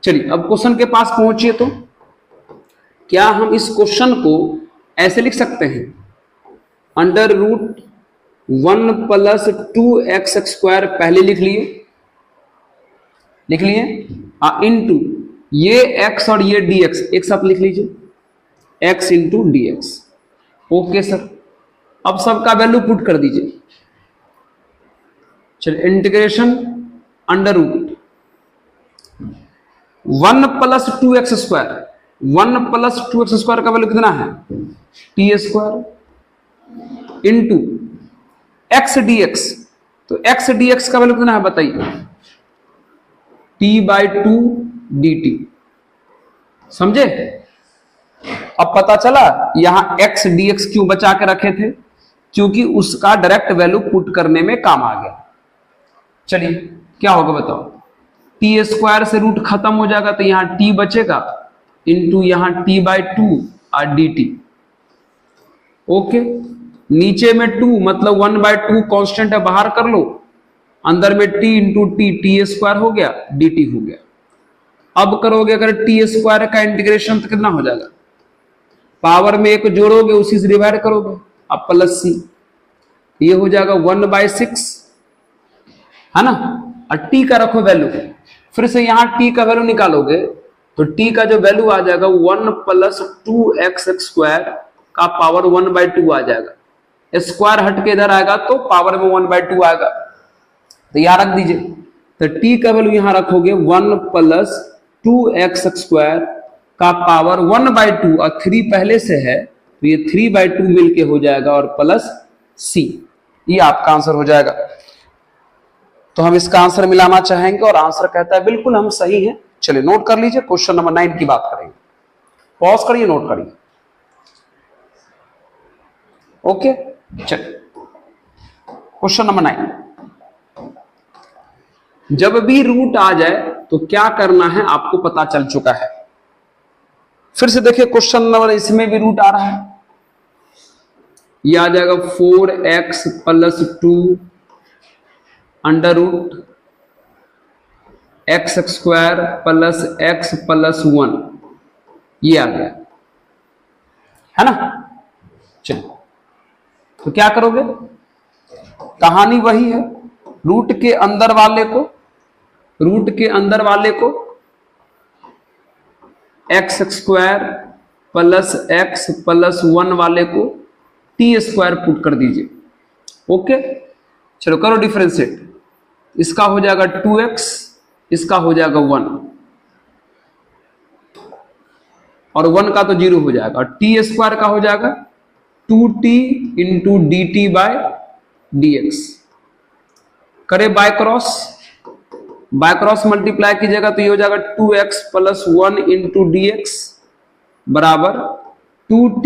चलिए अब क्वेश्चन के पास पहुंचिए, तो क्या हम इस क्वेश्चन को ऐसे लिख सकते हैं, under root 1 plus 2x square पहले लिख लिए, इंटू ये x और ये dx एक साथ लिख लीजिए, x into dx। Okay sir, अब सबका वैल्यू पुट कर दीजिए। चलिए integration under root 1 plus 2x square, 1 plus 2x square का वैल्यू कितना है, t square into x dx। तो x dx का वैल्यू कितना है बताइए, t बाई 2 dt। समझे? अब पता चला यहां x dx क्यों बचा के रखे थे, क्योंकि उसका डायरेक्ट वैल्यू पुट करने में काम आ गया। चलिए क्या होगा बताओ, टी स्क्वायर से रूट खत्म हो जाएगा तो यहां t बचेगा, इंटू यहां t बाई 2 और dt। ओके, नीचे में 2 मतलब 1 बाई 2 कॉन्स्टेंट है, बाहर कर लो, अंदर में t इंटू टी स्क्वायर हो गया, dt हो गया। अब करोगे अगर टी स्क्वायर का इंटीग्रेशन तो कितना हो जाएगा, पावर में एक जोड़ोगे उसी से डिवाइड करोगे, अब प्लस सी, ये हो जाएगा 1 बाई 6, है ना। और टी का रखो वैल्यू, फिर से यहां टी का वैल्यू निकालोगे तो टी का जो वैल्यू आ जाएगा 1 प्लस 2x स्क्वायर का पावर 1 बाई 2 आ जाएगा, स्क्वायर हट के इधर आएगा तो पावर में 1 बाई 2 आएगा, तो यहां रख दीजिए। तो टी का वैल्यू यहां रखोगे 1 प्लस 2x स्क्वायर का पावर 1 बाई 2, और 3 पहले से है तो ये 3 बाई 2 मिलके हो जाएगा और प्लस सी, ये आपका आंसर हो जाएगा। तो हम इसका आंसर मिलाना चाहेंगे और आंसर कहता है बिल्कुल हम सही हैं। चलिए नोट कर लीजिए, क्वेश्चन नंबर 9 की बात करेंगे, पॉज करिए, नोट करिए। ओके चलिए क्वेश्चन नंबर 9, जब भी रूट आ जाए तो क्या करना है आपको पता चल चुका है। फिर से देखिए क्वेश्चन नंबर, इसमें भी रूट आ रहा है, यह आ जाएगा 4x plus 2 under root x square plus x plus 1, ये आ गया, है ना। चलिए तो क्या करोगे, कहानी वही है, रूट के अंदर वाले को x square plus x plus 1 वाले को टी स्क्वायर पुट कर दीजिए। ओके चलो करो डिफरेंशिएट, इसका हो जाएगा 2x, इसका हो जाएगा 1, और 1 का तो 0 हो जाएगा, और टी स्क्वायर का हो जाएगा 2t into d t by d x. करे बाय क्रॉस मल्टीप्लाई कीजिएगा तो ये हो जाएगा 2x plus 1 into d x बराबर 2t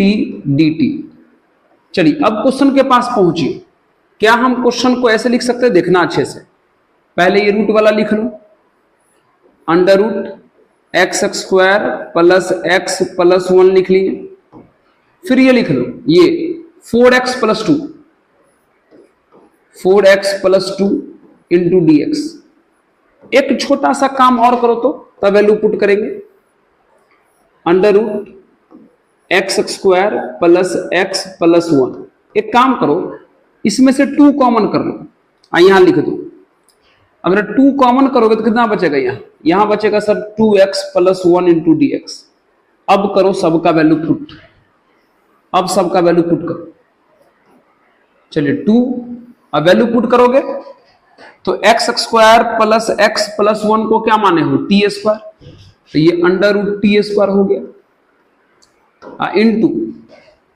dt। चलिए अब क्वेश्चन के पास पहुंचिए। क्या हम क्वेश्चन को ऐसे लिख सकते हैं, देखना अच्छे से। पहले ये रूट वाला लिख लो, under root x square plus x plus 1 लिख लिए। फिर ये लिख लो, ये 4x plus 2, 4x plus 2 into d x. एक छोटा सा काम और करो तो तब वैल्यू पुट करेंगे, under root x square plus x plus 1। एक काम करो, इसमें से 2 कॉमन कर लो, यहां लिख दो। अगर 2 कॉमन करोगे तो कितना बचेगा, यहां बचेगा sir 2x plus 1 into d x. अब करो सबका वैल्यू पुट, अब सबका वैल्यू पुट करो। चलिए 2, अब वैल्यू पुट करोगे तो x square plus x plus 1 को क्या माने हो, टी स्क्वायर, तो ये अंडर रूट टी स्क्वायर हो गया, into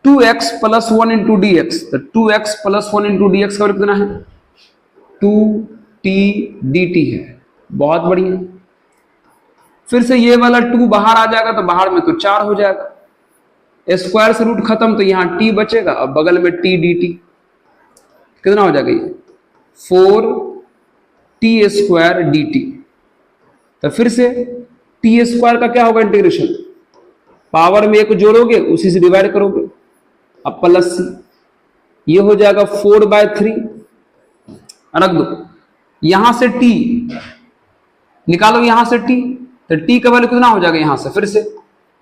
2x plus 1 into d x. तो 2x plus 1 into d x का कितना है, 2t dt है। बहुत बढ़िया। फिर से ये वाला 2 बाहर आ जाएगा तो बाहर में तो 4 हो जाएगा, स्क्वायर से रूट खत्म तो यहां t बचेगा, और बगल में t dt कितना हो जाएगा, ये 4t स्क्वायर dt। तो फिर से t स्क्वायर का क्या होगा इंटीग्रेशन, पावर में एक जोड़ोगे उसी से डिवाइड करोगे, अब प्लस c, ये हो जाएगा 4/3, रख दो। यहां से t निकालो, यहां से t, तो t का वैल्यू कितना हो जाएगा, यहां से फिर से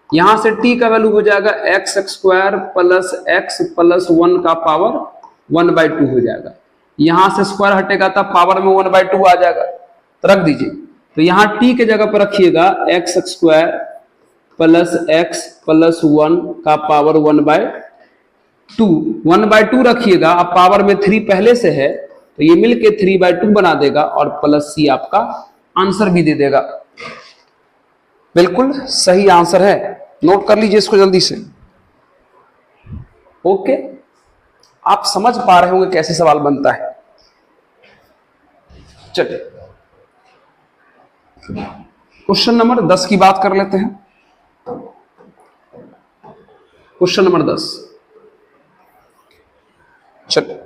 यहां से t का वैल्यू हो जाएगा x square plus x plus 1 का पावर 1/2 हो जाएगा। यहां से स्क्वायर हटेगा तब पावर में 1/2 आ जाएगा, तो रख दीजिए। तो यहां t के जगह पर रखिएगा x square plus x plus 1 का पावर 1/2, 1/2 रखिएगा। अब पावर में 3 पहले से है तो ये मिलके 3/2 बना देगा, और प्लस c आपका आंसर भी दे देगा। बिल्कुल सही आंसर है, नोट कर लीजिए इसको जल्दी से। ओके, आप समझ पा रहे होंगे कैसे सवाल बनता है। चलिए क्वेश्चन नंबर 10 की बात कर लेते हैं। क्वेश्चन नंबर 10, चलिए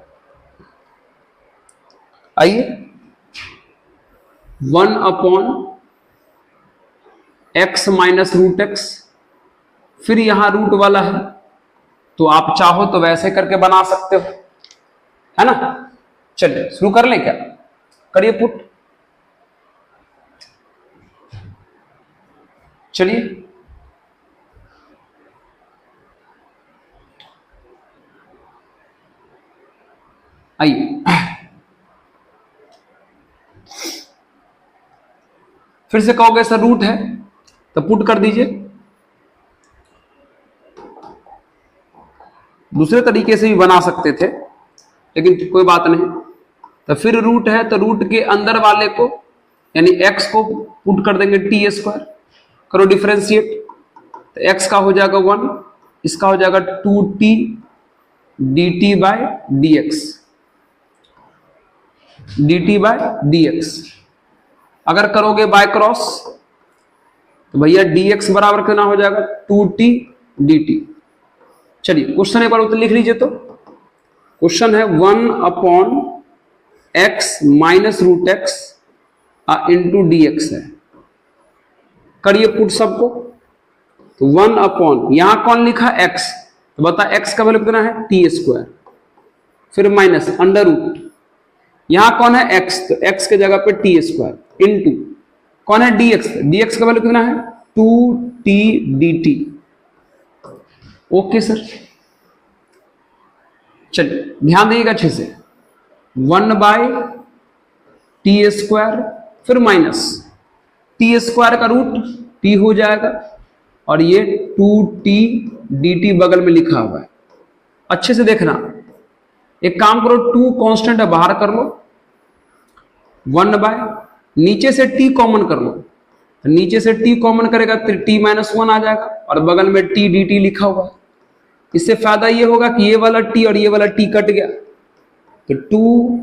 आइए। 1/x माइनस रूट एक्स, फिर यहां रूट वाला है तो आप चाहो तो वैसे करके बना सकते हो, है ना। चलिए शुरू कर लें, क्या करिए पुट। चलिए आइए, फिर से कहोगे सर रूट है तो पुट कर दीजिए। दूसरे तरीके से भी बना सकते थे लेकिन कोई बात नहीं। तो फिर रूट है तो रूट के अंदर वाले को यानी x को पुट कर देंगे टी स्क्वायर, करो डिफरेंशिएट, तो x का हो जाएगा 1, इसका हो जाएगा 2t dt by dx, dt by dx। अगर करोगे बाय क्रॉस तो भैया dx बराबर कितना हो जाएगा 2t dt। चलिए क्वेश्चन एक बार उत्तर लिख लीजिए। तो क्वेश्चन है 1/x minus root x into d x है। करिए पुट सबको। तो 1/, यहां कौन लिखा x, तो बता x का वैल्यू कितना है टी स्क्वायर, फिर माइनस अंडर रूट, यहां कौन है x, तो x के जगह पे टी स्क्वायर इंटू कौन है dx, dx का वैल्यू कितना है 2t dt। ओके सर, चलिए ध्यान देगा अच्छे से। 1/t स्क्वायर फिर माइनस टी स्क्वायर का रूट t हो जाएगा, और ये 2t dt बगल में लिखा हुआ है। अच्छे से देखना, एक काम करो 2 कांस्टेंट है बाहर कर लो, 1 बाय, नीचे से t कॉमन कर लो, तो नीचे से t कॉमन करेगा तो t माइनस 1 आ जाएगा और बगल में t dt लिखा हुआ है। इससे फायदा ये होगा कि ये वाला t और ये वाला t कट गया, तो 2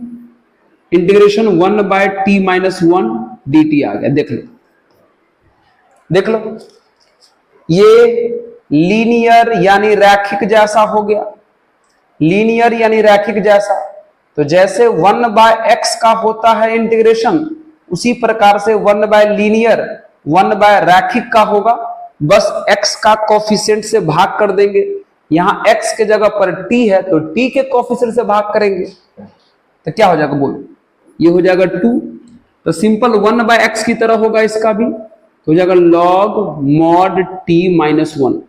integration 1 by t minus 1 dt आ गया। देख लो, देख लो, ये लीनियर यानी रैखिक जैसा हो गया, लीनियर यानी रैखिक जैसा। तो जैसे 1 बाय x का होता है इंटीग्रेशन, उसी प्रकार से 1 बाय लीनियर 1 बाय रैखिक का होगा। बस x का कोफिशिएंट से भाग कर देंगे, यहां x के जगह पर t है तो t के कोफिशिएंट से भाग करेंगे, तो क्या हो जाएगा बोलो, ये हो जाएगा 2। तो सिंपल 1 बाय x की तरह होगा इसका भी, तो हो जाएगा log mod t minus 1।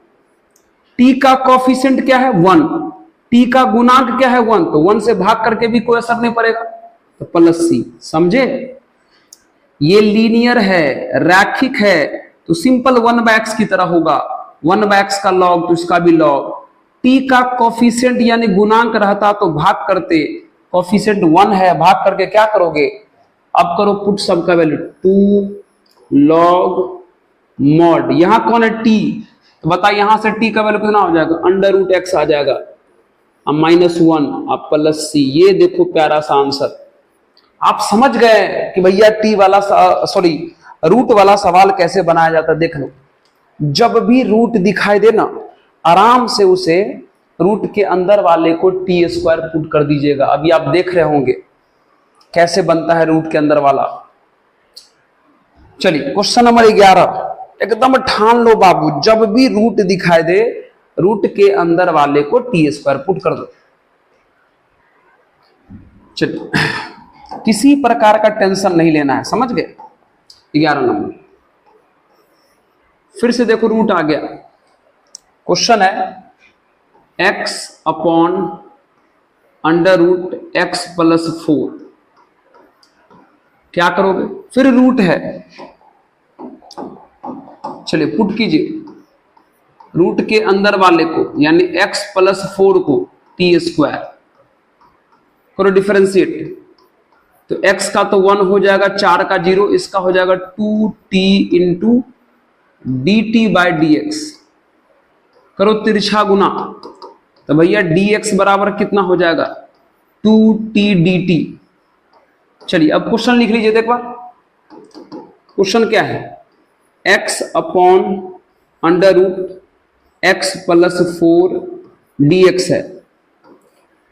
t का कोफिशिएंट क्या है 1, t का गुणांक क्या है 1, तो 1 से भाग करके भी कोई असर नहीं पड़ेगा, तो प्लस c। समझे, ये लीनियर है, रैखिक है, तो सिंपल 1 बाय x की तरह होगा। 1 बाय x का लॉग तो इसका भी लॉग। t का कोफिशिएंट यानी गुणांक रहता तो भाग करते, कोफिशिएंट 1 है, भाग करके क्या करोगे, अब करो पुट सम का वैल्यू 2 लॉग मॉड, यहां कौन है t, तो बता यहां से t का वैल्यू कितना हो जाएगा, अंडर रूट x आ जाएगा, अब माइनस 1 अब प्लस c। ये देखो प्यारा सा आंसर। आप समझ गए कि भैया टी वाला रूट वाला सवाल कैसे बनाया जाता है। देख लो, जब भी रूट दिखाई दे ना, आराम से उसे रूट के अंदर वाले को टी स्क्वायर पुट कर दीजिएगा। अभी आप देख रहे होंगे कैसे बनता है रूट के अंदर वाला। चलिए क्वेश्चन नंबर 11, एकदम ठान लो बाबू, जब भी रूट दिखाई दे, रूट के अंदर वाले को टी स्क्वायर पुट कर दो। चलिए, किसी प्रकार का टेंशन नहीं लेना है, समझ गए। 11 नंबर, फिर से देखो रूट आ गया। क्वेश्चन है x upon under root x plus 4, क्या करोगे, फिर रूट है, चलिए पुट कीजिए, रूट के अंदर वाले को यानी x प्लस 4 को टी स्क्वायर करो, डिफरेंशिएट, तो x का तो 1 हो जाएगा, 4 का 0, इसका हो जाएगा 2t into d T by D x, करो तिरछा गुना, तो भैया dx बराबर कितना हो जाएगा 2t dt। चलिए अब क्वेश्चन लिख लीजिए, देखो क्वेश्चन क्या है, x upon under root x plus 4 dx है,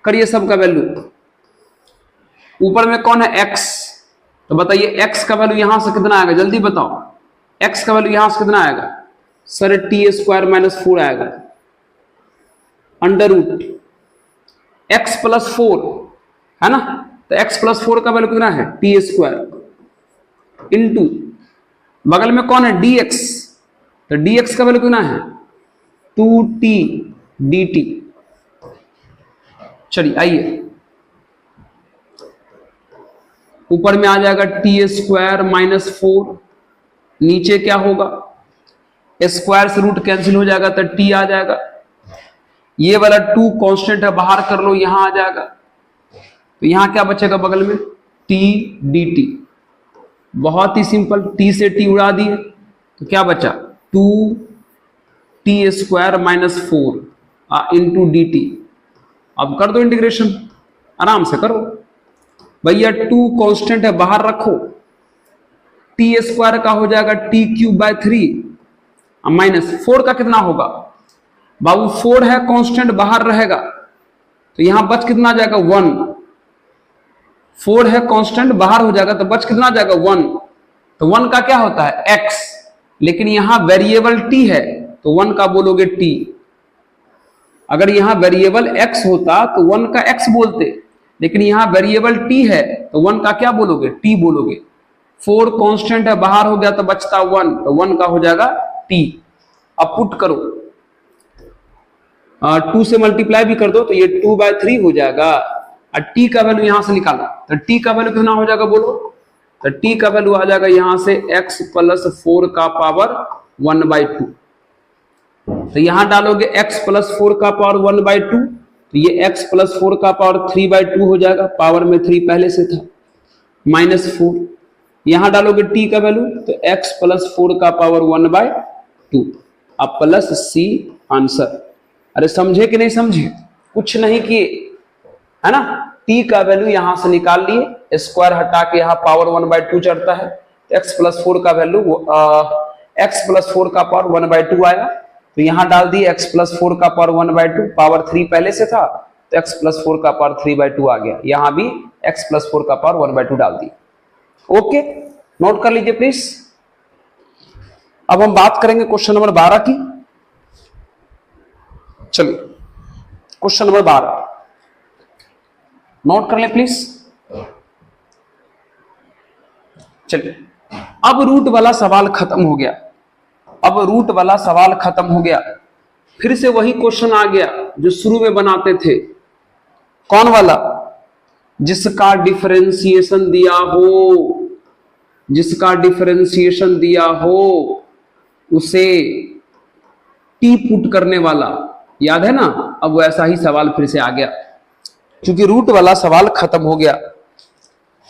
करिए सबका वैल्यू। ऊपर में कौन है x, तो बताइए x का वैल्यू यहां से कितना आएगा, जल्दी बताओ, x का वैल्यू यहां से कितना आएगा सर, टी स्क्वायर माइनस 4 आएगा, अंडर रूट x प्लस 4 है ना, तो x प्लस 4 का वैल्यू कितना है टी स्क्वायर इंटू बगल में कौन है dx, तो dx का वैल्यू कितना है 2t dt। चलिए आइए, ऊपर में आ जाएगा टी स्क्वायर माइनस 4, नीचे क्या होगा, स्क्वायर से रूट कैंसिल हो जाएगा तो टी आ जाएगा, ये वाला 2 कांस्टेंट है, बाहर कर लो, यहां आ जाएगा, तो यहां क्या बचेगा बगल में टी डी टी। बहुत ही सिंपल, टी से टी उड़ा दिए तो क्या बचा 2t square minus 4 into d T. अब कर दो इंटीग्रेशन, आराम से करो भैया, 2 कांस्टेंट है बाहर रखो, टी स्क्वायर का हो जाएगा टी क्यूब बाय 3 माइनस 4 का कितना होगा बाबू, 4 है कांस्टेंट बाहर रहेगा, तो यहां बच कितना आ जाएगा 1, 4 है कांस्टेंट बाहर हो जाएगा तो बच कितना आ जाएगा 1, तो 1 का क्या होता है x, लेकिन यहां वेरिएबल t है तो 1 का बोलोगे t। अगर यहां वेरिएबल x होता तो 1 का x बोलते, लेकिन यहां वेरिएबल t है तो 1 का क्या बोलोगे t बोलोगे। 4 कांस्टेंट है बाहर हो गया तो बचता 1, तो 1 का हो जाएगा t। अब पुट करो, 2 से मल्टीप्लाई भी कर दो तो ये 2/3 हो जाएगा, और t का वैल्यू यहां से निकाला तो t का वैल्यू कितना हो जाएगा बोलो, तो t का वैल्यू आ जाएगा यहां से x प्लस 4 का पावर 1/2, तो यहां डालोगे x प्लस 4 का पावर 1/2, तो ये x प्लस 4 का पावर 3/2 हो जाएगा, पावर में 3 पहले से था, -4, यहां डालोगे t का वैल्यू तो x प्लस 4 का पावर 1/2, अब प्लस c आंसर। अरे समझे कि नहीं समझे? कुछ नहीं किए, है ना। t का वैल्यू यहां से निकाल लिए, स्क्वायर हटा के यहां पावर 1/2 चढ़ता है, तो x प्लस 4 का वैल्यू x प्लस 4 का पावर 1/2 आया, तो यहां डाल दिए x प्लस 4 का पावर 1/2, पावर 3 पहले से था तो x प्लस 4 का पावर 3/2 आ गया, यहां भी x प्लस 4 का पावर 1/2 डाल दिए। ओके, नोट कर लीजिए प्लीज। अब हम बात करेंगे क्वेश्चन नंबर 12 की। चलिए क्वेश्चन नंबर 12 नोट कर लें प्लीज। चलिए, अब रूट वाला सवाल खत्म हो गया, अब रूट वाला सवाल खत्म हो गया, फिर से वही क्वेश्चन आ गया जो शुरू में बनाते थे। कौन वाला? जिसका डिफरेंशिएशन दिया हो, जिसका डिफरेंशिएशन दिया हो उसे टी पुट करने वाला, याद है ना। अब वैसा ही सवाल फिर से आ गया, क्योंकि रूट वाला सवाल खत्म हो गया।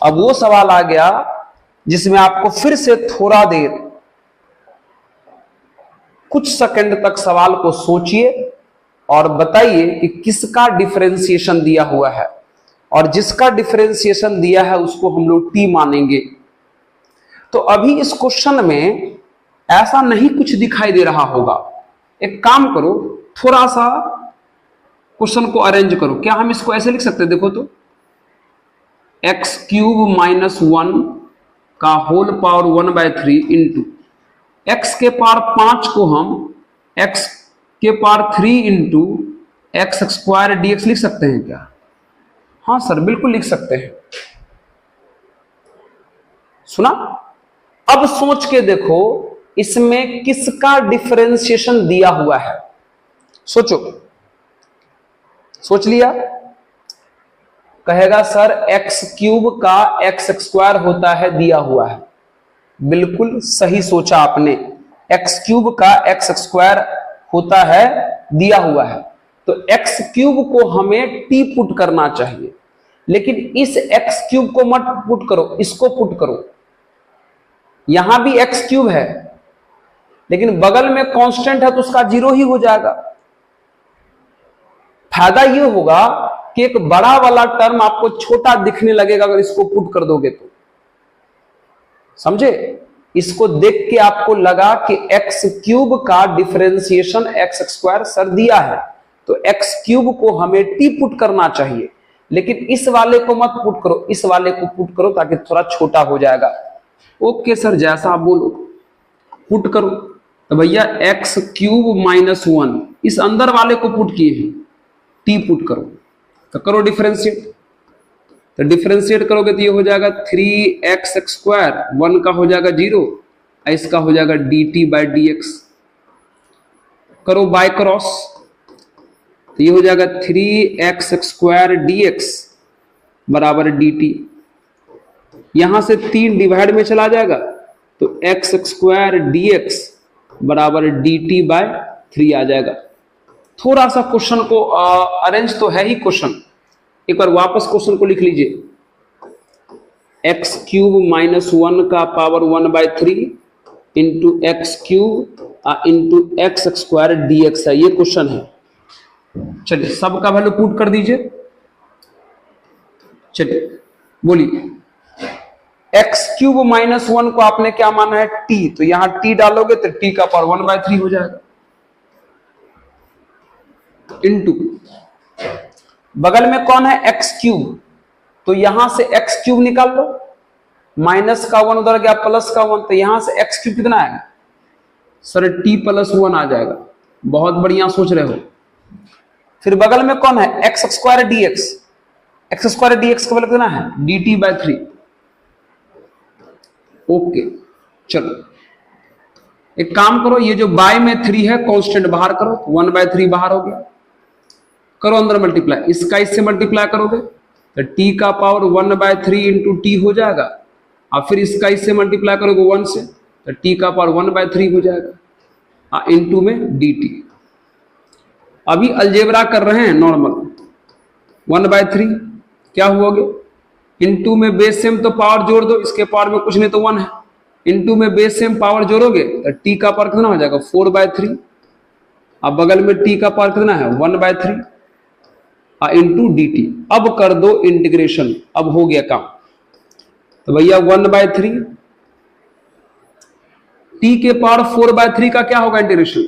अब वो सवाल आ गया जिसमें आपको फिर से थोड़ा देर, कुछ सेकंड तक सवाल को सोचिए और बताइए कि किसका डिफरेंशिएशन दिया हुआ है, और जिसका डिफरेंशिएशन दिया है उसको हम लोग टी मानेंगे। तो अभी इस क्वेश्चन में ऐसा नहीं कुछ दिखाई दे रहा होगा। एक काम करो, थोड़ा सा क्वेश्चन को अरेंज करो। क्या हम इसको ऐसे लिख सकते हैं? देखो तो x³ माइनस 1 का होल पावर 1/3 इंटू एक्स के पावर 5 को हम x के पावर 3 इंटू x² dx लिख सकते हैं क्या? हाँ सर, बिल्कुल लिख सकते हैं। सुना? अब सोच के देखो इसमें किसका डिफरेंशिएशन दिया हुआ है। सोचो, सोच लिया? कहेगा सर x³ का x² होता है, दिया हुआ है। बिल्कुल सही सोचा आपने, x³ का x² होता है, दिया हुआ है। तो x³ को हमें t पुट करना चाहिए, लेकिन इस x³ को मत पुट करो, इसको पुट करो। यहां भी x³ है, लेकिन बगल में कांस्टेंट है तो उसका 0 ही हो जाएगा। फायदा ये होगा कि एक बड़ा वाला टर्म आपको छोटा दिखने लगेगा अगर इसको पुट कर दोगे तो। समझे? इसको देख के आपको लगा कि x³ का डिफरेंशिएशन x² सर दिया है, तो x³ को हमें t पुट करना चाहिए, लेकिन इस वाले को मत पुट करो, इस वाले को पुट करो ताकि थोड़ा छोटा हो जाएगा। ओके सर, जैसा आप बोलो पुट करो। तो भैया x³ माइनस 1 इस अंदर वाले को पुट किए हैं, t पुट करो, तो करो डिफरेंशिएट। तो डिफरेंशिएट करोगे तो ये हो जाएगा 3x², 1 का हो जाएगा 0, इसका हो जाएगा dt/dx। करो बाय क्रॉस, तो ये हो जाएगा 3x² dx बराबर dt। यहां से 3 डिवाइड में चला जाएगा तो x² dx बराबर dt/3 आ जाएगा। थोड़ा सा क्वेश्चन को अरेंज तो है ही क्वेश्चन, एक बार वापस क्वेश्चन को लिख लीजिए। x³ माइनस 1 का power 1/3 into x³ into x² dx है, ये क्वेश्चन है। चलिए सबका वैल्यू पुट कर दीजिए। चलिए बोलिए, x³ माइनस 1 को आपने क्या माना है? t, तो यहां t डालोगे तो t का पावर 1/3 हो जाएगा, इंटू बगल में कौन है? x³, तो यहां से x³ निकाल लो, माइनस का 1 उधर गया, प्लस का 1, तो यहां से x³ कितना आएगा? सर t+1 आ जाएगा। बहुत बढ़िया सोच रहे हो। फिर बगल में कौन है? x² dx, x² dx का मतलब कितना है? dt/3। ओके, चलो एक काम करो, ये जो बाय में 3 है कांस्टेंट बाहर करो, 1/3 बाहर हो गया। करो अंदर मल्टीप्लाई, इसका इससे मल्टीप्लाई करोगे तो t का पावर 1/3 इंटू t हो जाएगा, और फिर इसका इससे मल्टीप्लाई करोगे 1 से तो t का पावर 1/3 हो जाएगा, इंटू में dt। अभी अलजेब्रा कर रहे हैं नॉर्मल, 1/3 क्या हुआ? इनटू में बेस सेम तो पावर जोड़ दो, इसके पावर में कुछ नहीं तो 1 है। इनटू में बेस सेम पावर जोड़ोगे तो टी का पावर कितना हो जाएगा 4/3। अब बगल में टी का पावर कितना है 1/3 इंटू डी टी। अब कर दो इंटीग्रेशन, अब हो गया काम। तो भैया 1/3 टी के पावर 4/3 का क्या होगा इंटीग्रेशन।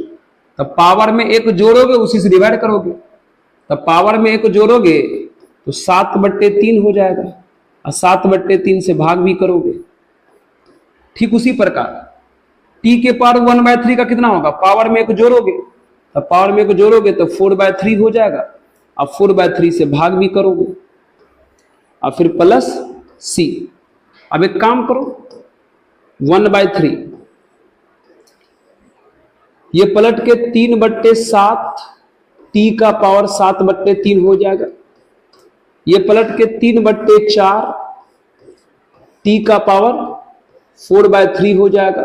तो पावर में एक जोड़ोगे उसी से डिवाइड करोगे, तो पावर में एक जोड़ोगे तो 7/3 हो जाएगा और 7/3 से भाग भी करोगे। ठीक उसी प्रकार टी के पावर 1/3 का कितना होगा, पावर में एक जोड़ोगे तो पावर में एक जोड़ोगे तो 4/3 हो जाएगा और 4/3 से भाग भी करोगे और फिर प्लस सी। अब एक काम करो 1/3 ये पलट के 3/7 टी का पावर 7/3 हो जाएगा। ये पलट के 3/4 टी का पावर 4/3 हो जाएगा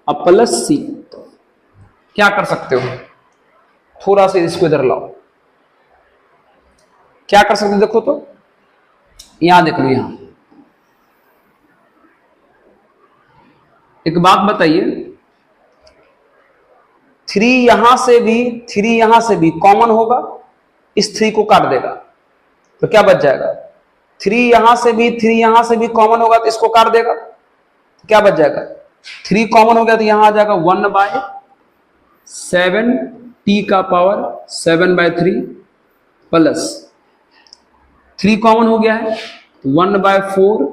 अब प्लस सी। क्या कर सकते हो, थोड़ा सा इसको इधर लाओ। क्या कर सकते हो देखो तो, यहां देख लो, यहां एक बात बताइए, 3 यहां से भी कॉमन होगा, इस 3 को काट देगा तो क्या बच जाएगा, 3 यहां से भी कॉमन होगा तो इसको काट देगा तो क्या बच जाएगा, 3 कॉमन हो गया तो यहां आ जाएगा 1/7 टी का पावर 7/3 प्लस 3 कॉमन हो गया है 1/4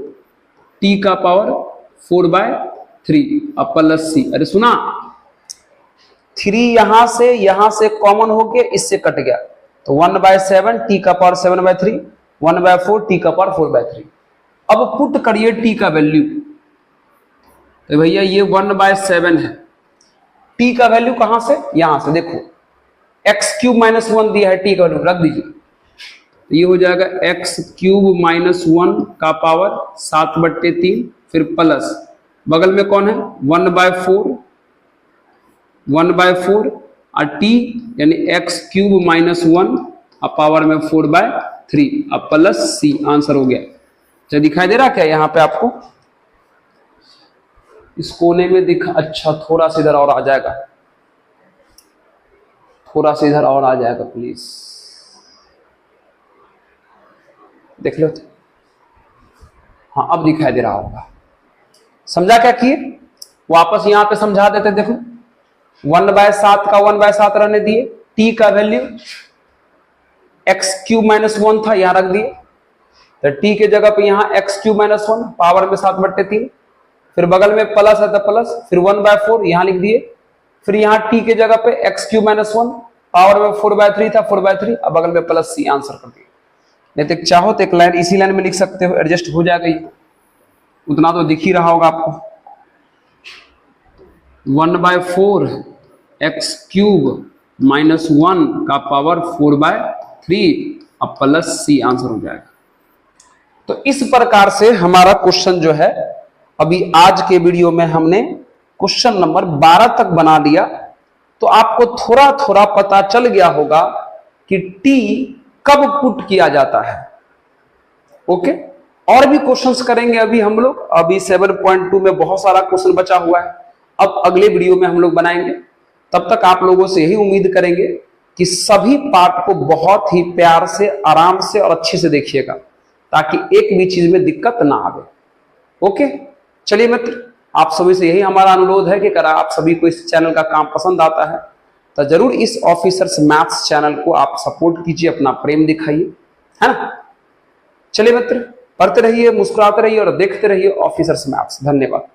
टी का पावर 4/3 अब प्लस सी। अरे सुना, 3 यहां से कॉमन हो गया, इससे कट गया तो 1/7 टी का पावर 7/3 1/4 टी का पावर 4/3। अब पुट करिए टी का वैल्यू, तो भैया ये 1/7 है, टी का वैल्यू कहां से, यहां से देखो x³ - 1 दिया है, टी का वैल्यू रख दीजिए तो ये हो जाएगा x³ - 1 का पावर 7/3 फिर प्लस बगल में कौन है 1/4 और टी यानी x³ - 1 और पावर में 4/3 अब प्लस सी। आंसर हो गया। क्या दिखाई दे रहा क्या यहां पे आपको, इस कोने में दिखा, अच्छा थोड़ा सा इधर और आ जाएगा, थोड़ा सा इधर और आ जाएगा प्लीज, देख लो। हाँ अब दिखाई दे रहा होगा। समझा क्या किए, वापस यहां पे समझा देते। देखो 1/7 का 1/7 रहने दिए, टी का वैल्यू x³ - 1 था, यहां रख दिए तो टी के जगह पे यहां x³ - 1 पावर में 7/3 फिर बगल में प्लस है तो प्लस फिर 1/4 यहां लिख दिए, फिर यहां टी के जगह पे x³ - 1 पावर में 4/3 था 4/3 अब बगल में प्लस सी। आंसर कर दिए। नहीं तो चाहो तो एक लाइन इसी लाइन में लिख सकते हो, एडजस्ट हो जाएगा, ये उतना तो दिख ही रहा होगा आपको। 1/4 x³ - 1 का पावर 4/3 अब प्लस सी। आंसर हो जाएगा। तो इस प्रकार से हमारा क्वेश्चन जो है, अभी आज के वीडियो में हमने क्वेश्चन नंबर 12 तक बना लिया। तो आपको थोड़ा थोड़ा पता चल गया होगा कि टी कब पुट किया जाता है। ओके, और भी क्वेश्चंस करेंगे अभी हम लोग। अभी 7.2 में बहुत सारा क्वेश्चन बचा हुआ है, अब अगले वीडियो में हम लोग बनाएंगे। तब तक आप लोगों से यही उम्मीद करेंगे कि सभी पार्ट को बहुत ही प्यार से, आराम से और अच्छे से देखिएगा, ताकि एक भी चीज में दिक्कत ना आवे। ओके, चलिए मित्र, आप सभी से यही हमारा अनुरोध है कि अगर आप सभी को इस चैनल का काम पसंद आता है तो जरूर इस ऑफिसर्स मैथ्स चैनल को आप सपोर्ट कीजिए, अपना प्रेम दिखाइए, है ना। चलिए मित्र, पढ़ते रहिए, मुस्कुराते रहिए और देखते रहिए ऑफिसर्स मैथ्स। धन्यवाद।